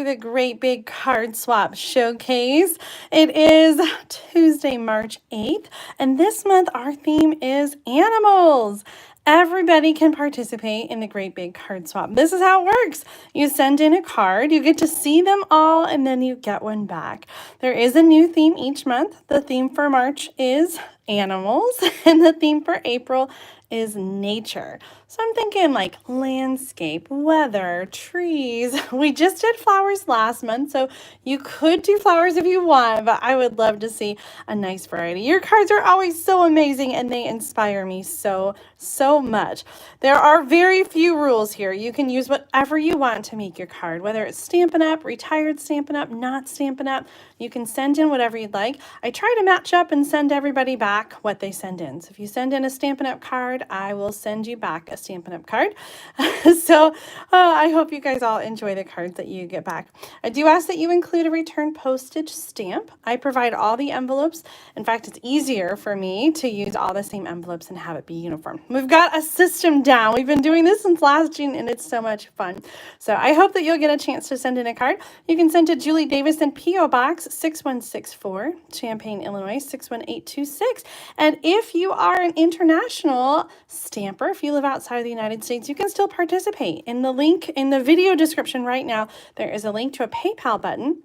the Great Big Card Swap Showcase. It is Tuesday, March 8th, and this month our theme is animals. Everybody can participate in the Great Big Card Swap. This is how it works. You send in a card, you get to see them all, and then you get one back. There is a new theme each month. The theme for March is animals, and the theme for April is nature. So I'm thinking like landscape, weather, trees. We just did flowers last month, so you could do flowers if you want, but I would love to see a nice variety. Your cards are always so amazing and they inspire me so much. There are very few rules here. You can use whatever you want to make your card, whether it's Stampin' Up, retired Stampin' Up, not Stampin' Up. You can send in whatever you'd like. I try to match up and send everybody back what they send in. So if you send in a Stampin' Up card, I will send you back a Stampin' Up card. So I hope you guys all enjoy the cards that you get back. I do ask that you include a return postage stamp. I provide all the envelopes. In fact, it's easier for me to use all the same envelopes and have it be uniform. We've got a system down. We've been doing this since last June, and it's so much fun. So I hope that you'll get a chance to send in a card. You can send to Julie Davison, P.O. Box 6164, Champaign, Illinois 61826. And if you are an international stamper, if you live outside of the United States, you can still participate. In the link in the video description right now, there is a link to a PayPal button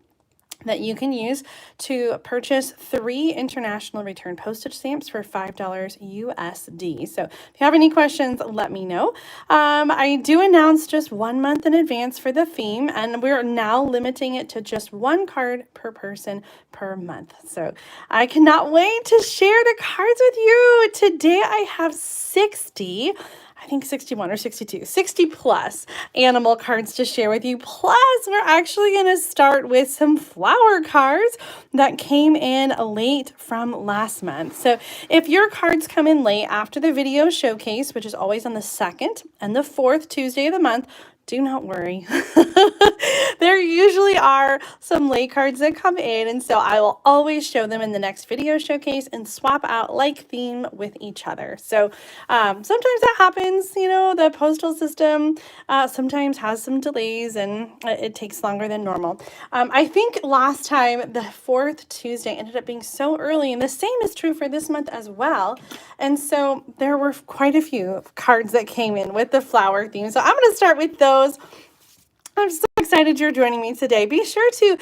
that you can use to purchase 3 international return postage stamps for $5 USD. So if you have any questions, let me know. I do announce just 1 month in advance for the theme, and we're now limiting it to just 1 card per person per month. So I cannot wait to share the cards with you. Today I have 61 or 62, 60 plus animal cards to share with you. Plus, we're actually going to start with some flower cards that came in late from last month. So if your cards come in late after the video showcase, which is always on the 2nd and the 4th Tuesday of the month, do not worry. There usually are some late cards that come in, and so I will always show them in the next video showcase and swap out like theme with each other. So sometimes that happens, you know, the postal system sometimes has some delays and it takes longer than normal. I think last time the 4th Tuesday ended up being so early, and the same is true for this month as well. And so there were quite a few cards that came in with the flower theme. So I'm going to start with those. I'm so excited you're joining me today. Be sure to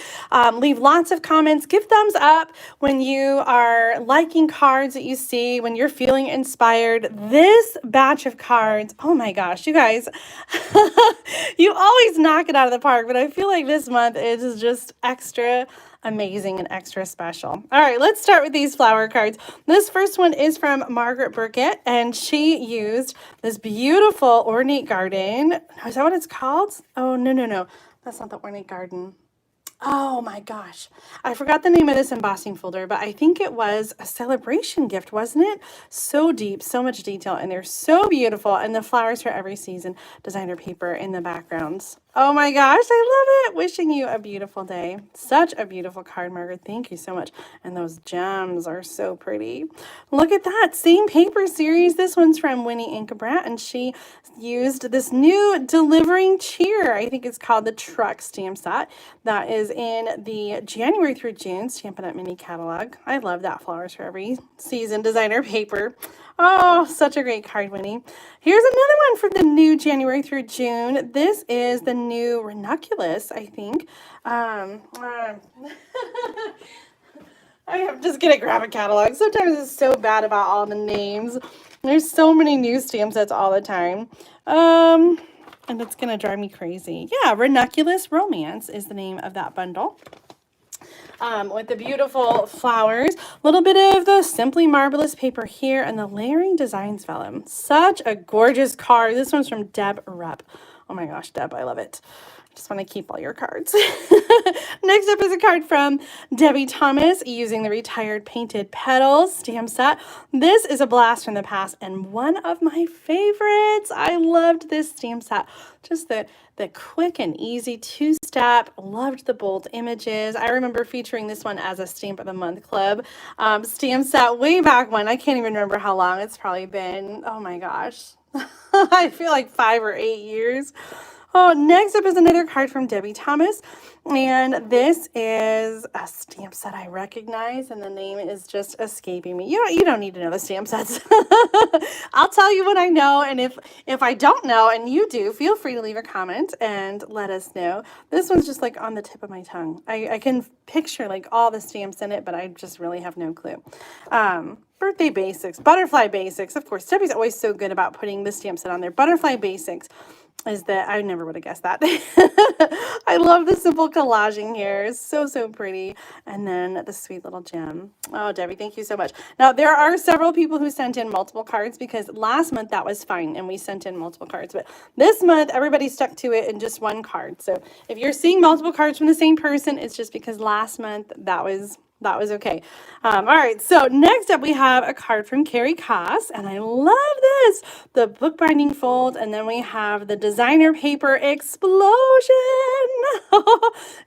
leave lots of comments. Give thumbs up when you are liking cards that you see, when you're feeling inspired. This batch of cards, oh my gosh, you guys, you always knock it out of the park, but I feel like this month is just extra amazing and extra special. All right, let's start with these flower cards. This first one is from Margaret Burkett, and she used this beautiful ornate garden. Is that what it's called? Oh, no. That's not the ornate garden. Oh my gosh, I forgot the name of this embossing folder, but I think it was a celebration gift, wasn't it? So deep, so much detail, and they're so beautiful. And the flowers for every season, designer paper in the backgrounds. Oh my gosh, I love it. Wishing you a beautiful day. Such a beautiful card, Margaret. Thank you so much. And those gems are so pretty. Look at that. Same paper series. This one's from Winnie Inkabrat, and she used this new Delivering Cheer. I think it's called the Truck stamp set. That is in the January through June Stampin' Up! Mini catalog. I love that flowers for every season designer paper. Oh, such a great card, Winnie. Here's another one from the new January through June. This is the new Ranunculus, I think. I am just going to grab a catalog. Sometimes it's so bad about all the names. There's so many new stamp sets all the time. And it's going to drive me crazy. Yeah, Ranunculus Romance is the name of that bundle. With the beautiful flowers, a little bit of the Simply Marvelous paper here, and the Layering Designs vellum. Such a gorgeous card. This one's from Deb Rupp. Oh my gosh, Deb, I love it. I just want to keep all your cards. Next up is a card from Debbie Thomas using the Retired Painted Petals stamp set. This is a blast from the past and one of my favorites. I loved this stamp set. Just the quick and easy 2-step. Loved the bold images. I remember featuring this one as a Stamp of the Month Club stamp set way back when. I can't even remember how long it's probably been. Oh my gosh. I feel like 5 or 8 years. Oh, next up is another card from Debbie Thomas. And this is a stamp set I recognize, and the name is just escaping me. You don't need to know the stamp sets. I'll tell you what I know, and if I don't know and you do, feel free to leave a comment and let us know. This one's just like on the tip of my tongue. I can picture like all the stamps in it, but I just really have no clue. Birthday basics, butterfly basics. Of course, Debbie's always so good about putting the stamp set on there. Butterfly basics is that I never would have guessed that. I love the simple collaging here. It's so, so pretty. And then the sweet little gem. Oh, Debbie, thank you so much. Now, there are several people who sent in multiple cards because last month that was fine and we sent in multiple cards. But this month, everybody stuck to it in just one card. So if you're seeing multiple cards from the same person, it's just because last month that was okay. All right, so next up we have a card from Carrie Koss, and I love this. The bookbinding fold, and then we have the designer paper explosion.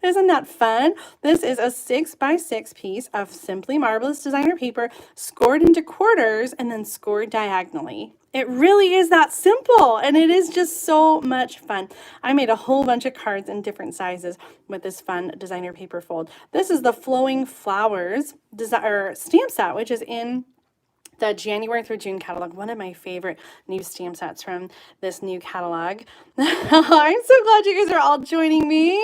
Isn't that fun? This is a 6x6 piece of Simply Marvelous designer paper scored into quarters and then scored diagonally. It really is that simple, and it is just so much fun. I made a whole bunch of cards in different sizes with this fun designer paper fold. This is the Flowing Flowers stamp set, which is in the January through June catalog, one of my favorite new stamp sets from this new catalog. I'm so glad you guys are all joining me.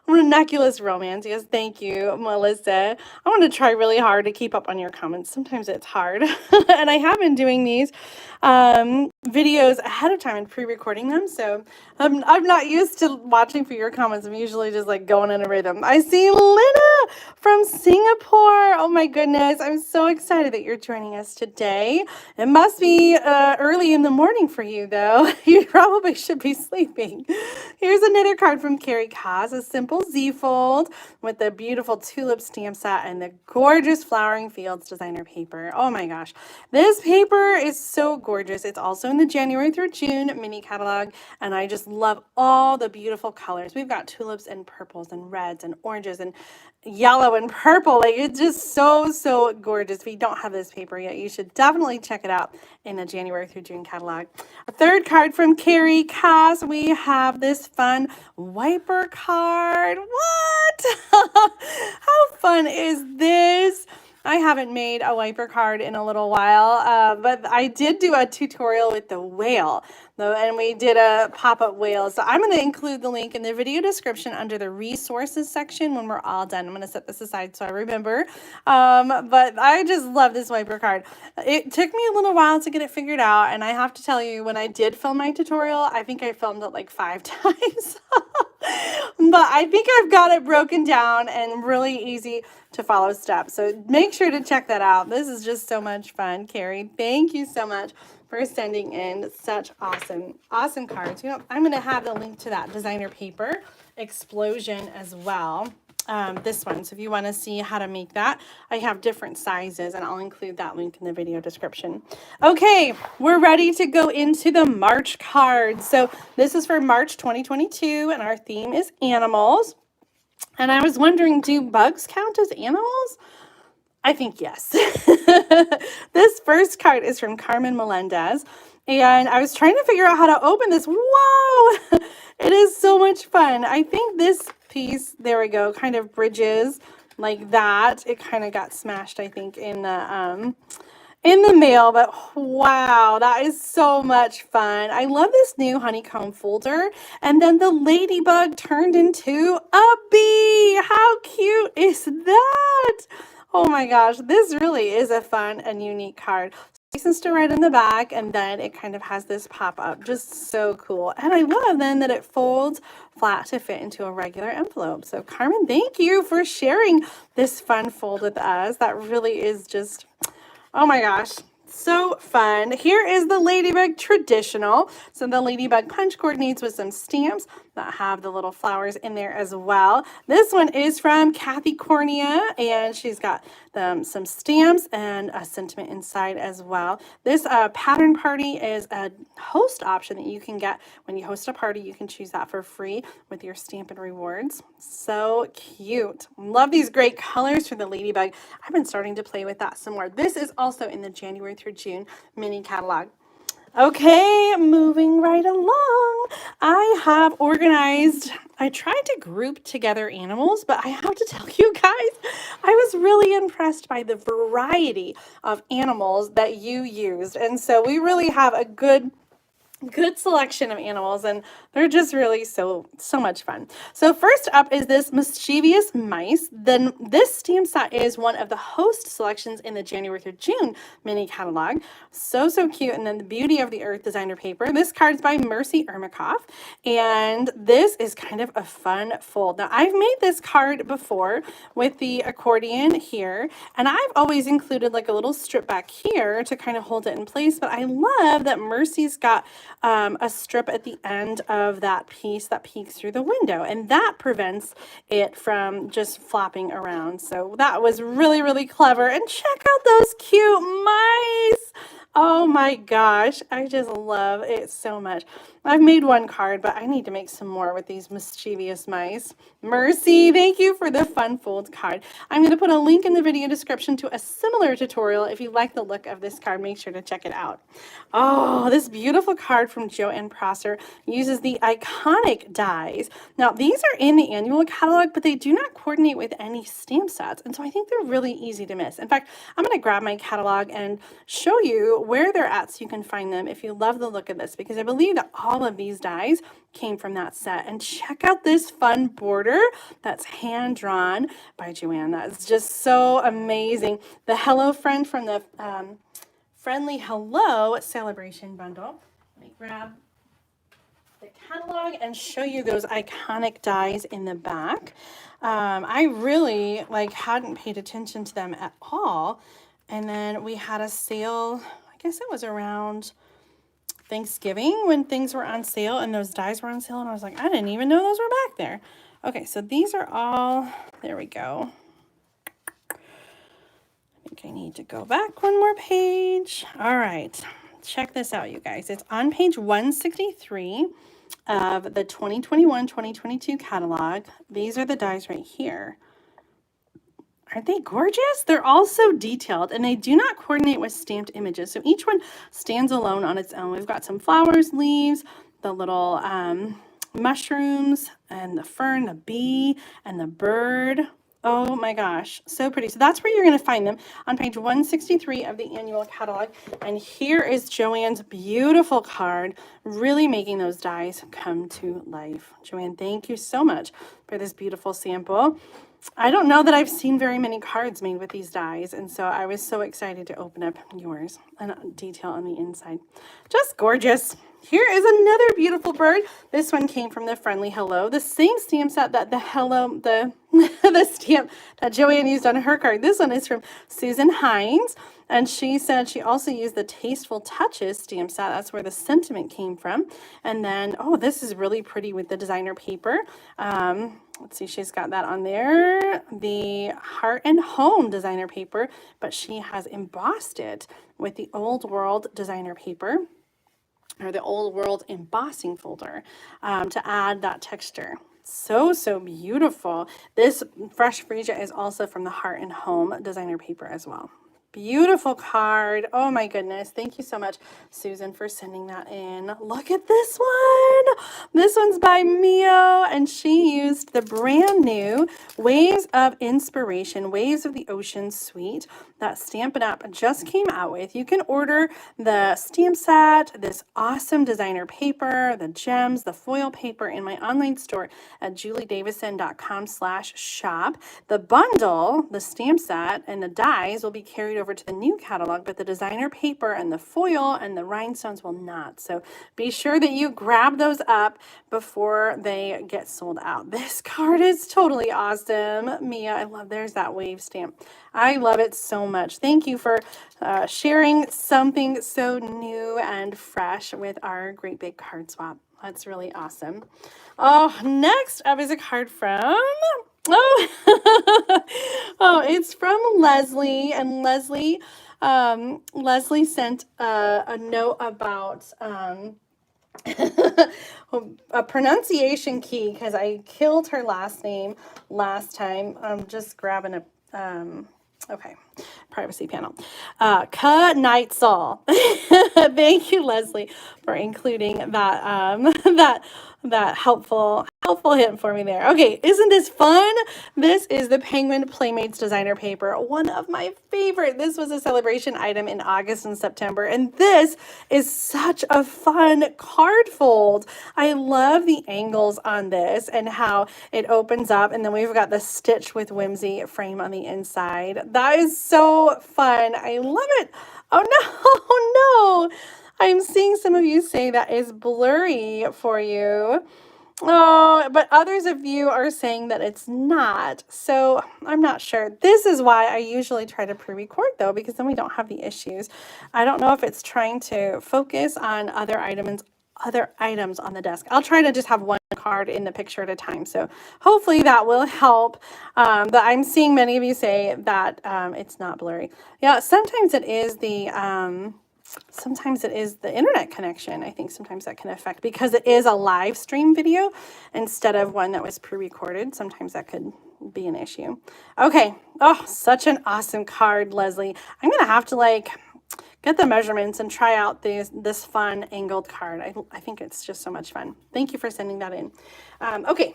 Ranunculus Romance. Yes, thank you, Melissa. I want to try really hard to keep up on your comments. Sometimes it's hard. And I have been doing these videos ahead of time and pre-recording them. So I'm not used to watching for your comments. I'm usually just like going in a rhythm. I see Lina from Singapore. Oh my goodness. I'm so excited that you're joining us today. It must be early in the morning for you though. You probably should be sleeping. Here's another card from Carrie Koss, a simple Z fold with the beautiful tulip stamp set and the gorgeous Flowering Fields designer paper. Oh my gosh. This paper is so gorgeous. It's also in the January through June mini catalog, and I just love all the beautiful colors. We've got tulips and purples and reds and oranges and yellow and purple. Like, it's just so, so gorgeous. If you don't have this paper yet, you should definitely check it out in the January through June catalog. A third card from Carrie Koss. We have this fun wiper card. What? How fun is this? I haven't made a wiper card in a little while, but I did do a tutorial with the whale, and we did a pop-up whale. So I'm going to include the link in the video description under the resources section when we're all done. I'm going to set this aside so I remember. But I just love this wiper card. It took me a little while to get it figured out, and I have to tell you, when I did film my tutorial, I think I filmed it like 5 times. But I think I've got it broken down and really easy to follow steps. So make sure to check that out. This is just so much fun, Carrie. Thank you so much for sending in such awesome cards. You know, I'm going to have the link to that designer paper explosion as well. This one. So if you want to see how to make that, I have different sizes, and I'll include that link in the video description. Okay, we're ready to go into the March cards. So this is for March 2022, and our theme is animals. And I was wondering, do bugs count as animals? I think yes. This first card is from Carmen Melendez, and I was trying to figure out how to open this. Whoa! It is so much fun. I think this piece, there we go, kind of bridges like that. It kind of got smashed, I think, in the mail, but wow, that is so much fun. I love this new honeycomb folder, and then the ladybug turned into a bee. How cute is that? Oh my gosh, this really is a fun and unique card. License to write in the back, and then it kind of has this pop-up. Just so cool. And I love then that it folds flat to fit into a regular envelope. So Carmen, thank you for sharing this fun fold with us. That really is just, oh my gosh, so fun. Here is the Ladybug Traditional. So the Ladybug punch coordinates with some stamps that have the little flowers in there as well. This one is from Kathy Cornea, and she's got some stamps and a sentiment inside as well. This pattern party is a host option that you can get when you host a party. You can choose that for free with your Stampin' rewards. So cute. Love these great colors for the Ladybug. I've been starting to play with that some more. This is also in the January through June mini catalog. Okay, moving right along. I have organized, I tried to group together animals, but I have to tell you guys, I was really impressed by the variety of animals that you used. And so we really have a good selection of animals, and they're just really so much fun. So first up is this mischievous mice. Then this stamp set is one of the host selections in the January through June mini catalog. So cute. And then the Beauty of the Earth designer paper. This card's by Mercy Ermikoff, and this is kind of a fun fold. Now I've made this card before with the accordion here, and I've always included like a little strip back here to kind of hold it in place, but I love that Mercy's got a strip at the end of that piece that peeks through the window, and that prevents it from just flopping around. So that was really clever. And check out those cute mice. Oh my gosh, I just love it so much. I've made one card, but I need to make some more with these mischievous mice. Mercy, thank you for the fun fold card. I'm going to put a link in the video description to a similar tutorial. If you like the look of this card, make sure to check it out. Oh, this beautiful card from Joanne Prosser uses the iconic dies. Now, these are in the annual catalog, but they do not coordinate with any stamp sets, and so I think they're really easy to miss. In fact, I'm going to grab my catalog and show you where they're at so you can find them if you love the look of this, because I believe that all of these dies came from that set. And check out this fun border that's hand drawn by Joanne. That's just so amazing. The Hello Friend from the Friendly Hello Celebration Bundle. Let me grab the catalog and show you those iconic dies in the back. I really hadn't paid attention to them at all. And then we had a sale, I guess it was around Thanksgiving when things were on sale and those dies were on sale, and I was like, I didn't even know those were back there. Okay, so these are all, there we go. I think I need to go back one more page. All right, check this out, you guys. It's on page 163 of the 2021-2022 catalog. These are the dies right here. Aren't they gorgeous? They're all so detailed, and they do not coordinate with stamped images. So each one stands alone on its own. We've got some flowers, leaves, the little mushrooms, and the fern, the bee, and the bird. Oh my gosh, so pretty. So that's where you're going to find them, on page 163 of the annual catalog. And here is Joanne's beautiful card, really making those dies come to life. Joanne, thank you so much for this beautiful sample. I don't know that I've seen very many cards made with these dies, and so I was so excited to open up yours and detail on the inside. Just gorgeous. Here is another beautiful bird. This one came from the Friendly Hello, the same stamp set that the stamp that Joanne used on her card. This one is from Susan Hines, and she said she also used the Tasteful Touches stamp set. That's where the sentiment came from. And then, oh, this is really pretty with the designer paper. Let's see, she's got that on there, the Heart and Home designer paper, but she has embossed it with the Old World designer paper, or the Old World embossing folder, to add that texture. So beautiful. This Fresh Freesia is also from the Heart and Home designer paper as well. Beautiful card. Oh my goodness. Thank you so much, Susan, for sending that in. Look at this one. This one's by Mio, and she used the brand new Waves of Inspiration, Waves of the Ocean suite that Stampin' Up! Just came out with. You can order the stamp set, this awesome designer paper, the gems, the foil paper in my online store at juliedavison.com/shop. The bundle, the stamp set, and the dies will be carried over to the new catalog, but the designer paper and the foil and the rhinestones will not. So be sure that you grab those up before they get sold out. This card is totally awesome. Mia, I love, there's that wave stamp. I love it so much. Thank you for sharing something so new and fresh with our Great Big Card Swap. That's really awesome. Oh, next up is a card from... Oh, oh, it's from Leslie, and Leslie sent a note about a pronunciation key, because I killed her last name last time. I'm just grabbing a Okay, privacy panel. Cut Night Saw. Thank you, Leslie, for including that that helpful hint for me there. Okay, isn't this fun? This is the Penguin Playmates designer paper, one of my favorite. This was a celebration item in August and September, and this is such a fun card fold. I love the angles on this and how it opens up, and then we've got the Stitch with Whimsy frame on the inside. That is so fun. I love it. Oh no, oh no. I'm seeing some of you say that is blurry for you. Oh, but others of you are saying that it's not. So I'm not sure. This is why I usually try to pre-record though, because then we don't have the issues. I don't know if it's trying to focus on other items on the desk. I'll try to just have one card in the picture at a time. So hopefully that will help. But I'm seeing many of you say that it's not blurry. Yeah, sometimes it is the internet connection. I think sometimes that can affect, because it is a live stream video instead of one that was pre-recorded. Sometimes that could be an issue. Okay. Oh, such an awesome card, Leslie. I'm going to have to get the measurements and try out this fun angled card. I think it's just so much fun. Thank you for sending that in. Okay.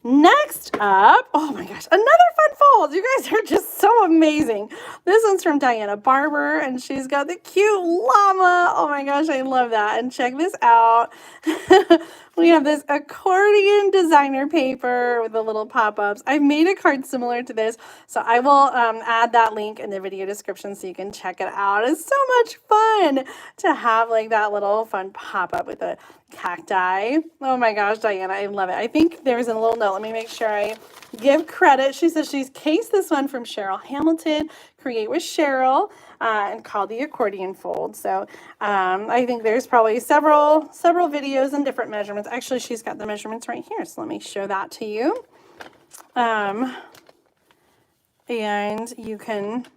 Next up, oh my gosh, another fun fold. You guys are just so amazing. This one's from Diana Barber, and she's got the cute llama. Oh my gosh, I love that. And check this out. We have this accordion designer paper with the little pop-ups. I've made a card similar to this, so I will add that link in the video description so you can check it out. It's so much fun to have that little fun pop-up with a cacti. Oh my gosh, Diana, I love it. I think there's a little note. Let me make sure I give credit. She says she's cased this one from Cheryl Hamilton, Create with Cheryl, and called the accordion fold. So I think there's probably several videos and different measurements. Actually, she's got the measurements right here. So let me show that to you. And you can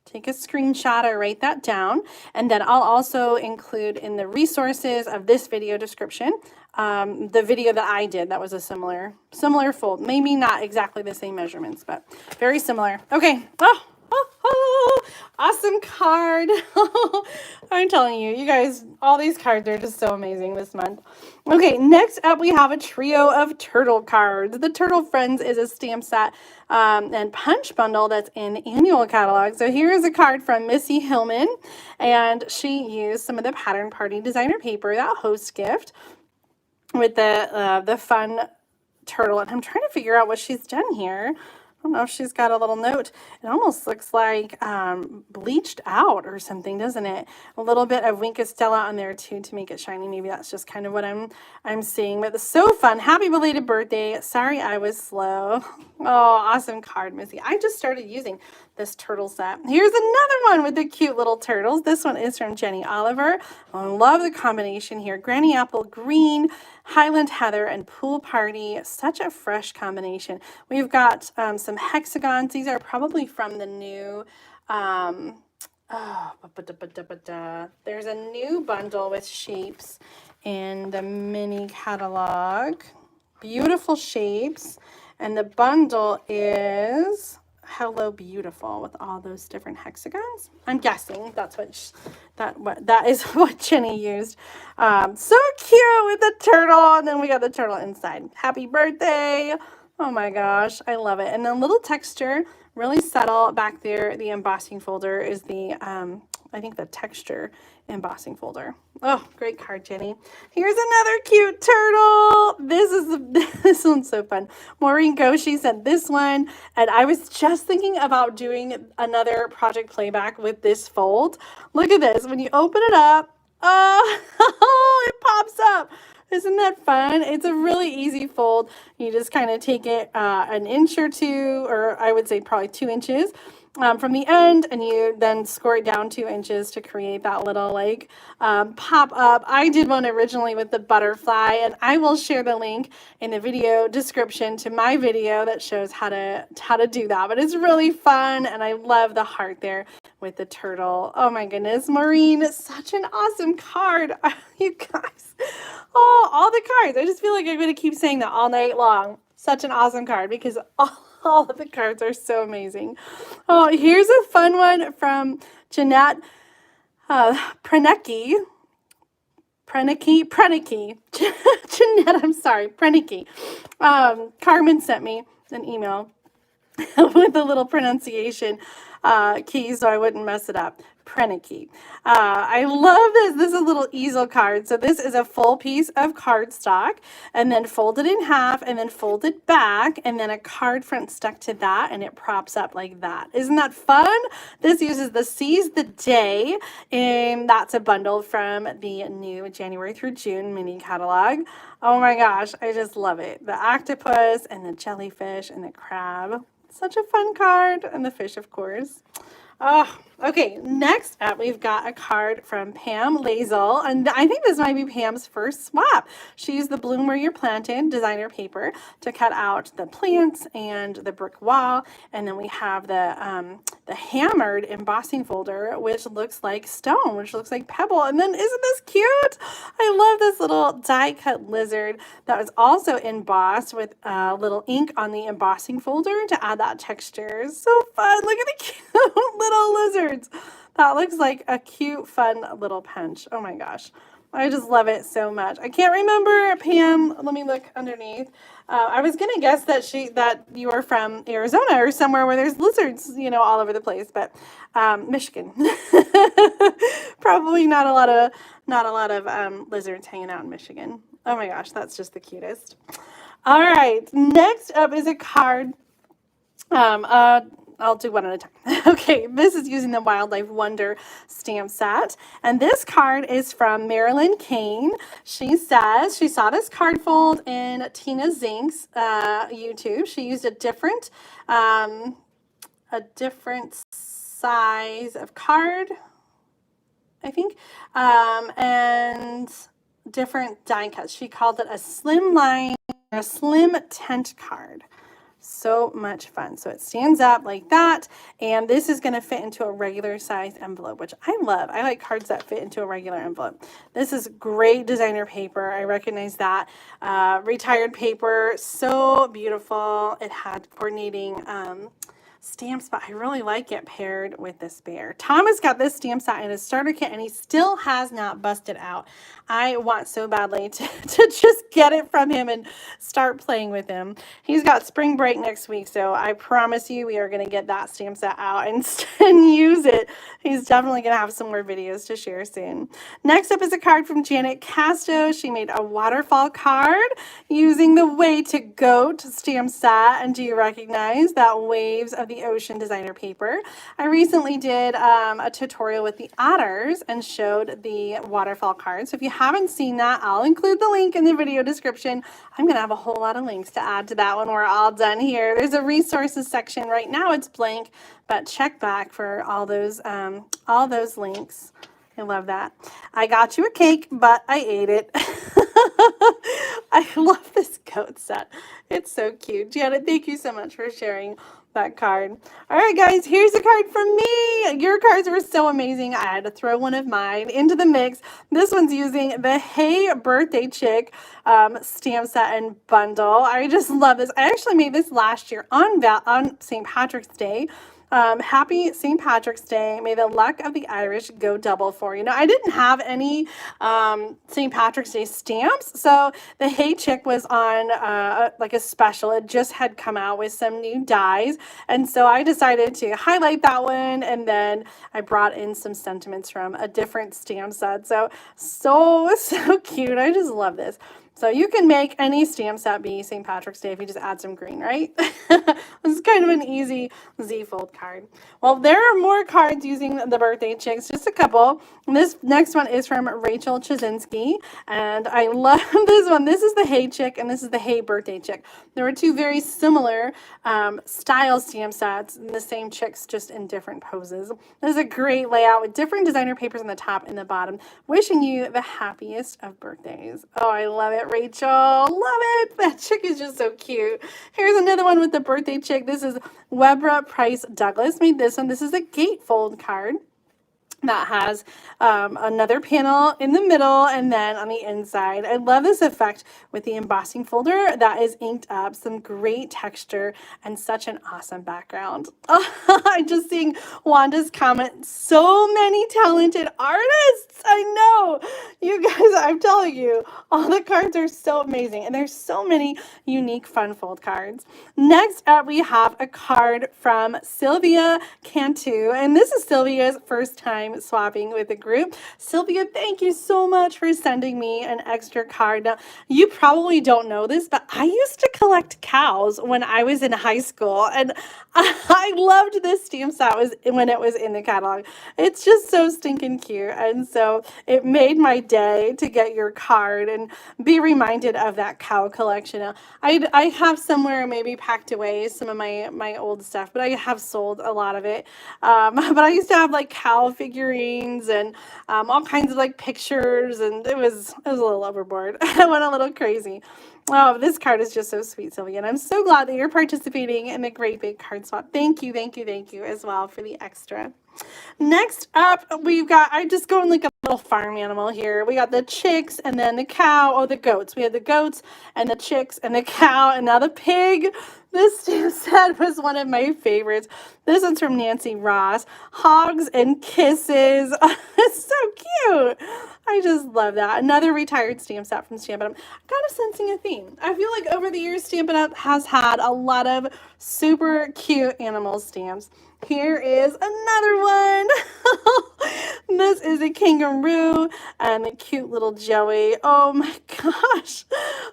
take a screenshot or write that down. And then I'll also include in the resources of this video description, the video that I did. That was a similar fold. Maybe not exactly the same measurements, but very similar. Okay. Oh, awesome card. I'm telling you, you guys, all these cards are just so amazing this month. Okay, next up we have a trio of turtle cards. The Turtle Friends is a stamp set and punch bundle that's in annual catalog. So here's a card from Missy Hillman, and she used some of the Pattern Party designer paper, that host gift, with the fun turtle. And I'm trying to figure out what she's done here. I don't know if she's got a little note. It almost looks like bleached out or something, doesn't it? A little bit of Wink Stella on there too to make it shiny. Maybe that's just kind of what I'm seeing. But it's so fun. Happy belated birthday. Sorry I was slow. Oh, awesome card, Missy. I just started using this turtle set. Here's another one with the cute little turtles. This one is from Jenny Oliver. I love the combination here. Granny Apple Green, Highland Heather, and Pool Party. Such a fresh combination. We've got some hexagons. These are probably from the new, there's a new bundle with shapes in the mini catalog. Beautiful shapes. And the bundle is Hello Beautiful with all those different hexagons. I'm guessing that's that is what Jenny used. So cute with the turtle, and then we got the turtle inside. Happy birthday. Oh my gosh, I love it. And then little texture, really subtle back there. The embossing folder is the I think the texture embossing folder. Oh, great card, Jenny. Here's another cute turtle. This one's so fun. Maureen Goshi sent this one, and I was just thinking about doing another project playback with this fold. Look at this. When you open it up, oh, it pops up. Isn't that fun? It's a really easy fold. You just kind of take it an inch or two, or I would say probably 2 inches from the end, and you then score it down 2 inches to create that little pop up. I did one originally with the butterfly, and I will share the link in the video description to my video that shows how to do that. But it's really fun, and I love the heart there with the turtle. Oh my goodness, Maureen, such an awesome card. You guys, oh, all the cards. I just feel like I'm going to keep saying that all night long. Such an awesome card, because All of the cards are so amazing. Oh, here's a fun one from Jeanette Prenecki. Jeanette, I'm sorry, Prenecki. Carmen sent me an email with a little pronunciation key so I wouldn't mess it up. Prenecki. I love this. This is a little easel card. So this is a full piece of cardstock and then folded in half and then folded back and then a card front stuck to that and it props up like that. Isn't that fun? This uses the Seize the Day, and that's a bundle from the new January through June mini catalog. Oh my gosh, I just love it. The octopus and the jellyfish and the crab. Such a fun card. And the fish, of course. Oh, okay. Next up, we've got a card from Pam Lazel. And I think this might be Pam's first swap. She used the Bloom Where You're Planted designer paper to cut out the plants and the brick wall. And then we have the hammered embossing folder, which looks like stone, which looks like pebble. And then isn't this cute? I love this little die cut lizard that was also embossed with a little ink on the embossing folder to add that texture. So fun. Look at the cute little lizards. That looks like a cute, fun little punch. Oh my gosh. I just love it so much. I can't remember, Pam. Let me look underneath. I was gonna guess that you are from Arizona or somewhere where there's lizards, all over the place, but Michigan. Probably not a lot of lizards hanging out in Michigan. Oh my gosh, that's just the cutest. All right, next up is a card. I'll do one at a time. Okay, this is using the Wildlife Wonder stamp set. And this card is from Marilyn Kane. She says she saw this card fold in Tina Zink's YouTube. She used a different size of card, I think, and different die cuts. She called it a slim tent card. So much fun. So it stands up like that, and this is going to fit into a regular size envelope, which I love. I like cards that fit into a regular envelope. This is great designer paper. I recognize that. Retired paper, so beautiful. It had coordinating stamps, but I really like it paired with this bear. Thomas got this stamp set in his starter kit, and he still has not busted out. I want so badly to just get it from him and start playing with him. He's got spring break next week, so I promise you we are going to get that stamp set out and use it. He's definitely going to have some more videos to share soon. Next up is a card from Janet Casto. She made a waterfall card using the Way to Goat stamp set. And do you recognize that Waves of the Ocean designer paper? I recently did a tutorial with the Otters and showed the waterfall card. So if you haven't seen that, I'll include the link in the video description. I'm going to have a whole lot of links to add to that when we're all done here. There's a resources section. Right now it's blank, but check back for all those links. I love that. I got you a cake, but I ate it. I love this goat set. It's so cute. Janet, thank you so much for sharing that card. All right, guys, here's a card from me. Your cards were so amazing. I had to throw one of mine into the mix. This one's using the Hey Birthday Chick stamp set and bundle. I just love this. I actually made this last year on St. Patrick's Day. Happy St. Patrick's Day. May the luck of the Irish go double for you. Now, I didn't have any St. Patrick's Day stamps, so the Hey Chick was on like a special. It just had come out with some new dies, and so I decided to highlight that one, and then I brought in some sentiments from a different stamp set. So cute. I just love this. So you can make any stamp set be St. Patrick's Day if you just add some green, right? This is kind of an easy Z-fold card. Well, there are more cards using the birthday chicks, just a couple. And this next one is from Rachel Chazinski, and I love this one. This is the Hey Chick, and this is the Hey Birthday Chick. There were two very similar style stamp sets, and the same chicks, just in different poses. This is a great layout with different designer papers on the top and the bottom, wishing you the happiest of birthdays. Oh, I love it, Rachel. Love it. That chick is just so cute. Here's another one with the birthday chick. This is Webra Price Douglas made this one. This is a gatefold card. that has another panel in the middle and then on the inside. I love this effect with the embossing folder that is inked up, some great texture and such an awesome background. I'm just seeing Wanda's comment, so many talented artists. I know, you guys, I'm telling you, all the cards are so amazing and there's so many unique fun fold cards. Next up, we have a card from Sylvia Cantu, and this is Sylvia's first time swapping with the group. Sylvia, thank you so much for sending me an extra card. Now, you probably don't know this, but I used to collect cows when I was in high school, and I loved this stamp set when it was in the catalog. It's just so stinking cute, and so it made my day to get your card and be reminded of that cow collection. Now, I have somewhere maybe packed away some of my old stuff, but I have sold a lot of it. But I used to have like cow figurines and all kinds of like pictures, and it was a little overboard. I went a little crazy. Oh, this card is just so sweet, Sylvia, and I'm so glad that you're participating in the Great Big Card Swap. Thank you, thank you, thank you as well for the extra. Next up, we've got, I'm just going like a little farm animal here. We got the chicks and then the cow. Oh, the goats. We had the goats and the chicks and the cow and now the pig. This stamp set was one of my favorites. This one's from Nancy Ross. Hogs and kisses. It's so cute. I just love that. Another retired stamp set from Stampin' Up. I'm kind of sensing a theme. I feel like over the years, Stampin' Up has had a lot of super cute animal stamps. Here is another one. This is a kangaroo and a cute little Joey. Oh my gosh.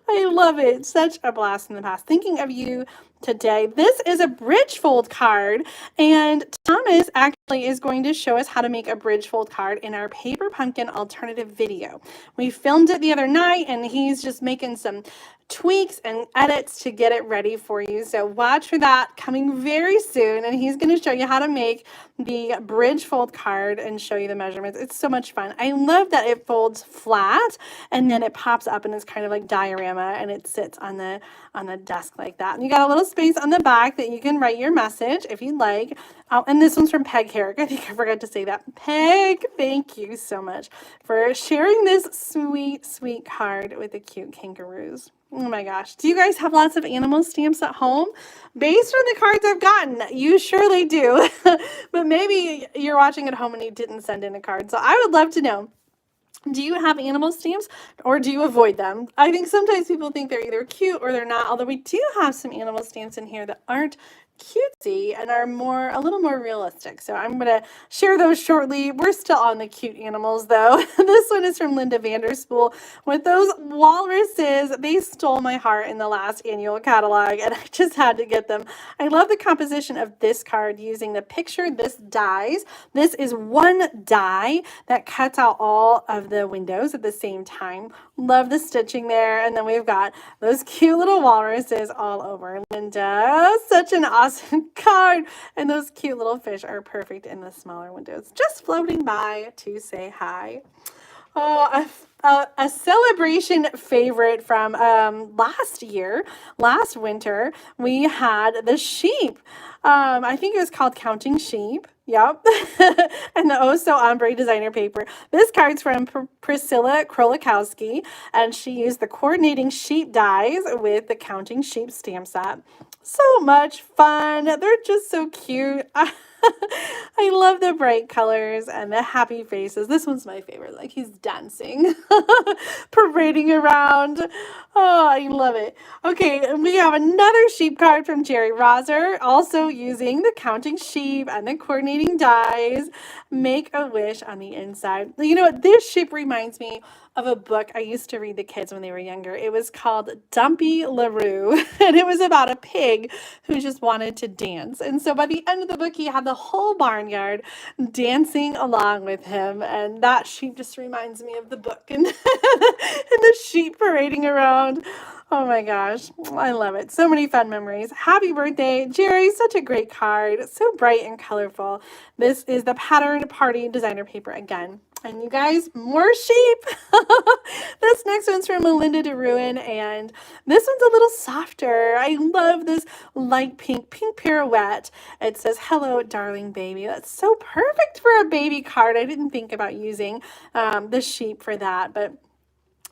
I love it. Such a blast in the past. Thinking of you today. This is a bridge fold card, and Thomas actually is going to show us how to make a bridge fold card in our Paper Pumpkin alternative video. We filmed it the other night, and he's just making some tweaks and edits to get it ready for you. So watch for that coming very soon, and he's going to show you how to make the bridge fold card and show you the measurements. It's so much fun. I love that it folds flat and then it pops up and it's kind of like diorama, and it sits on the desk like that. And you got a little space on the back that you can write your message if you'd like. And this one's from Peg Herrick. I think I forgot to say that. Peg, thank you so much for sharing this sweet, sweet card with the cute kangaroos. Oh my gosh. Do you guys have lots of animal stamps at home? Based on the cards I've gotten, you surely do. But maybe you're watching at home and you didn't send in a card. So I would love to know. Do you have animal stamps or do you avoid them? I think sometimes people think they're either cute or they're not, although we do have some animal stamps in here that aren't cutesy and are a little more realistic. So I'm going to share those shortly. We're still on the cute animals though. This one is from Linda Vanderspool with those walruses. They stole my heart in the last annual catalog and I just had to get them. I love the composition of this card using the picture this dies. This is one die that cuts out all of the windows at the same time. Love the stitching there. And then we've got those cute little walruses all over. Linda, such an awesome card. And those cute little fish are perfect in the smaller windows, just floating by to say hi. Oh, a celebration favorite from last winter, we had the sheep. I think it was called Counting Sheep. Yep. And the Oh So Ombre designer paper. This card's from Priscilla Krolikowski, and she used the coordinating sheep dies with the Counting Sheep stamp set. So much fun. They're just so cute. I love the bright colors and the happy faces. This one's my favorite. Like he's dancing, parading around. Oh, I love it. Okay, and we have another sheep card from Jerry Roser, also using the Counting Sheep and the coordinating dies. Make a wish on the inside. You know what? This sheep reminds me of a book I used to read the kids when they were younger. It was called Dumpy LaRue, and it was about a pig who just wanted to dance. And so by the end of the book, he had the whole barnyard dancing along with him, and that sheep just reminds me of the book and, and the sheep parading around. Oh my gosh, I love it. So many fun memories. Happy birthday, Jerry. Such a great card. So bright and colorful. This is the Pattern Party designer paper again. And you guys, more sheep. This next one's from Melinda de Ruin, and this one's a little softer. I love this light pink pirouette. It says, "Hello, darling baby." That's so perfect for a baby card. I didn't think about using the sheep for that, but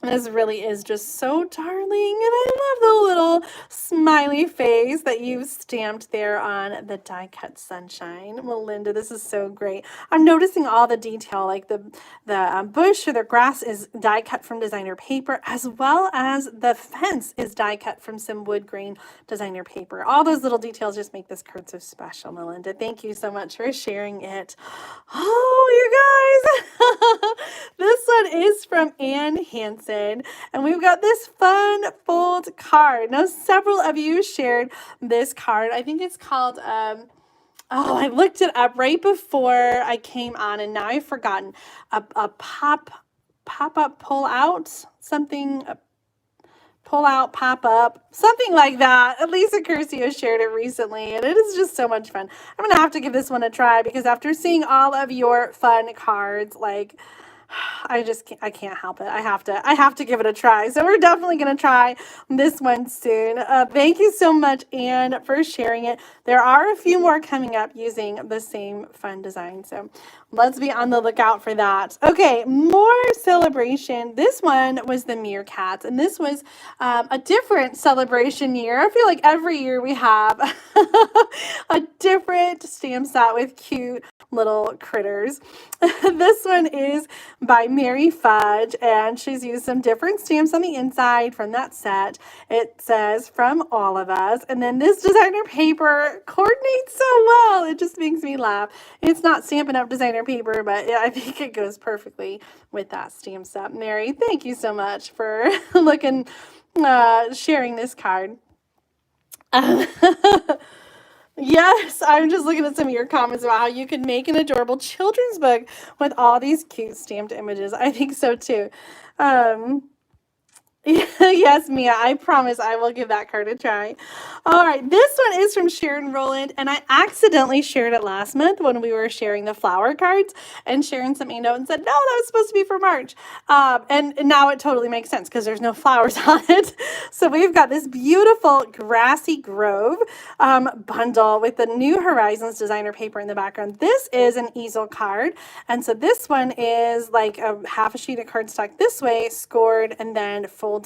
this really is just so darling, and I love the little smiley face that you've stamped there on the die cut sunshine. Melinda, this is so great. I'm noticing all the detail, like the bush or the grass is die cut from designer paper, as well as the fence is die cut from some wood grain designer paper. All those little details just make this card so special, Melinda. Thank you so much for sharing it. Oh, you guys. This one is from Ann Hansen, and we've got this fun fold card. Now, several of you shared this card. I think it's called, I looked it up right before I came on, and now I've forgotten. A pop-up, pull-out, something, pull-out, pop-up, something like that. Lisa Curcio shared it recently, and it is just so much fun. I'm going to have to give this one a try, because after seeing all of your fun cards, like, I can't help it. I have to give it a try. So we're definitely going to try this one soon. Thank you so much, Anne, for sharing it. There are a few more coming up using the same fun design. So let's be on the lookout for that. Okay, more celebration. This one was the meerkats, and this was a different celebration year. I feel like every year we have a different stamp set with cute little critters. This one is by Mary Fudge, and she's used some different stamps on the inside from that set. It says, "From all of us," and then this designer paper coordinates so well. It just makes me laugh. It's not Stampin' Up! Designer paper, but I think it goes perfectly with that stamp set. Mary, thank you so much for sharing this card. Yes, I'm just looking at some of your comments about how you could make an adorable children's book with all these cute stamped images. I think so too. Yes, Mia, I promise I will give that card a try. All right, this one is from Sharon Rowland, and I accidentally shared it last month when we were sharing the flower cards, and Sharon sent me a note and said, no, that was supposed to be for March. And now it totally makes sense because there's no flowers on it. So we've got this beautiful Grassy Grove bundle with the New Horizons designer paper in the background. This is an easel card, and so this one is like a half a sheet of cardstock this way, scored, and then folded,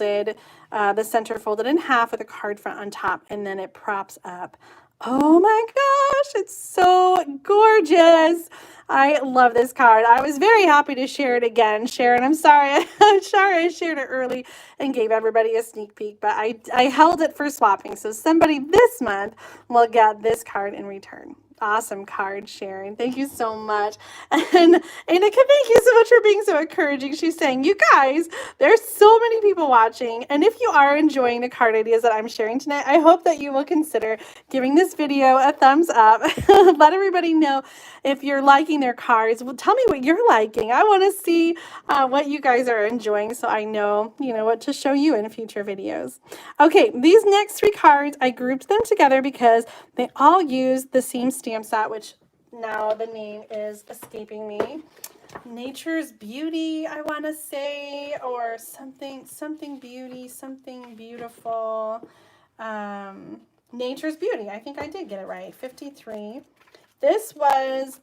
the center folded in half with a card front on top, and then it props up. Oh my gosh, it's so gorgeous. I love this card. I was very happy to share it again, Sharon. I'm sorry I shared it early and gave everybody a sneak peek, but I held it for swapping, so somebody this month will get this card in return. Awesome card, Sharon. Thank you so much. And Annika, thank you so much for being so encouraging. She's saying, you guys, there's so many people watching, and if you are enjoying the card ideas that I'm sharing tonight, I hope that you will consider giving this video a thumbs up. Let everybody know if you're liking their cards. Well, tell me what you're liking. I want to see what you guys are enjoying, so I know, what to show you in future videos. Okay, these next three cards, I grouped them together because they all use the same stamp set, which now the name is escaping me. Nature's Beauty, I want to say, or something beauty, something beautiful. Nature's Beauty, I think I did get it right. 53. This was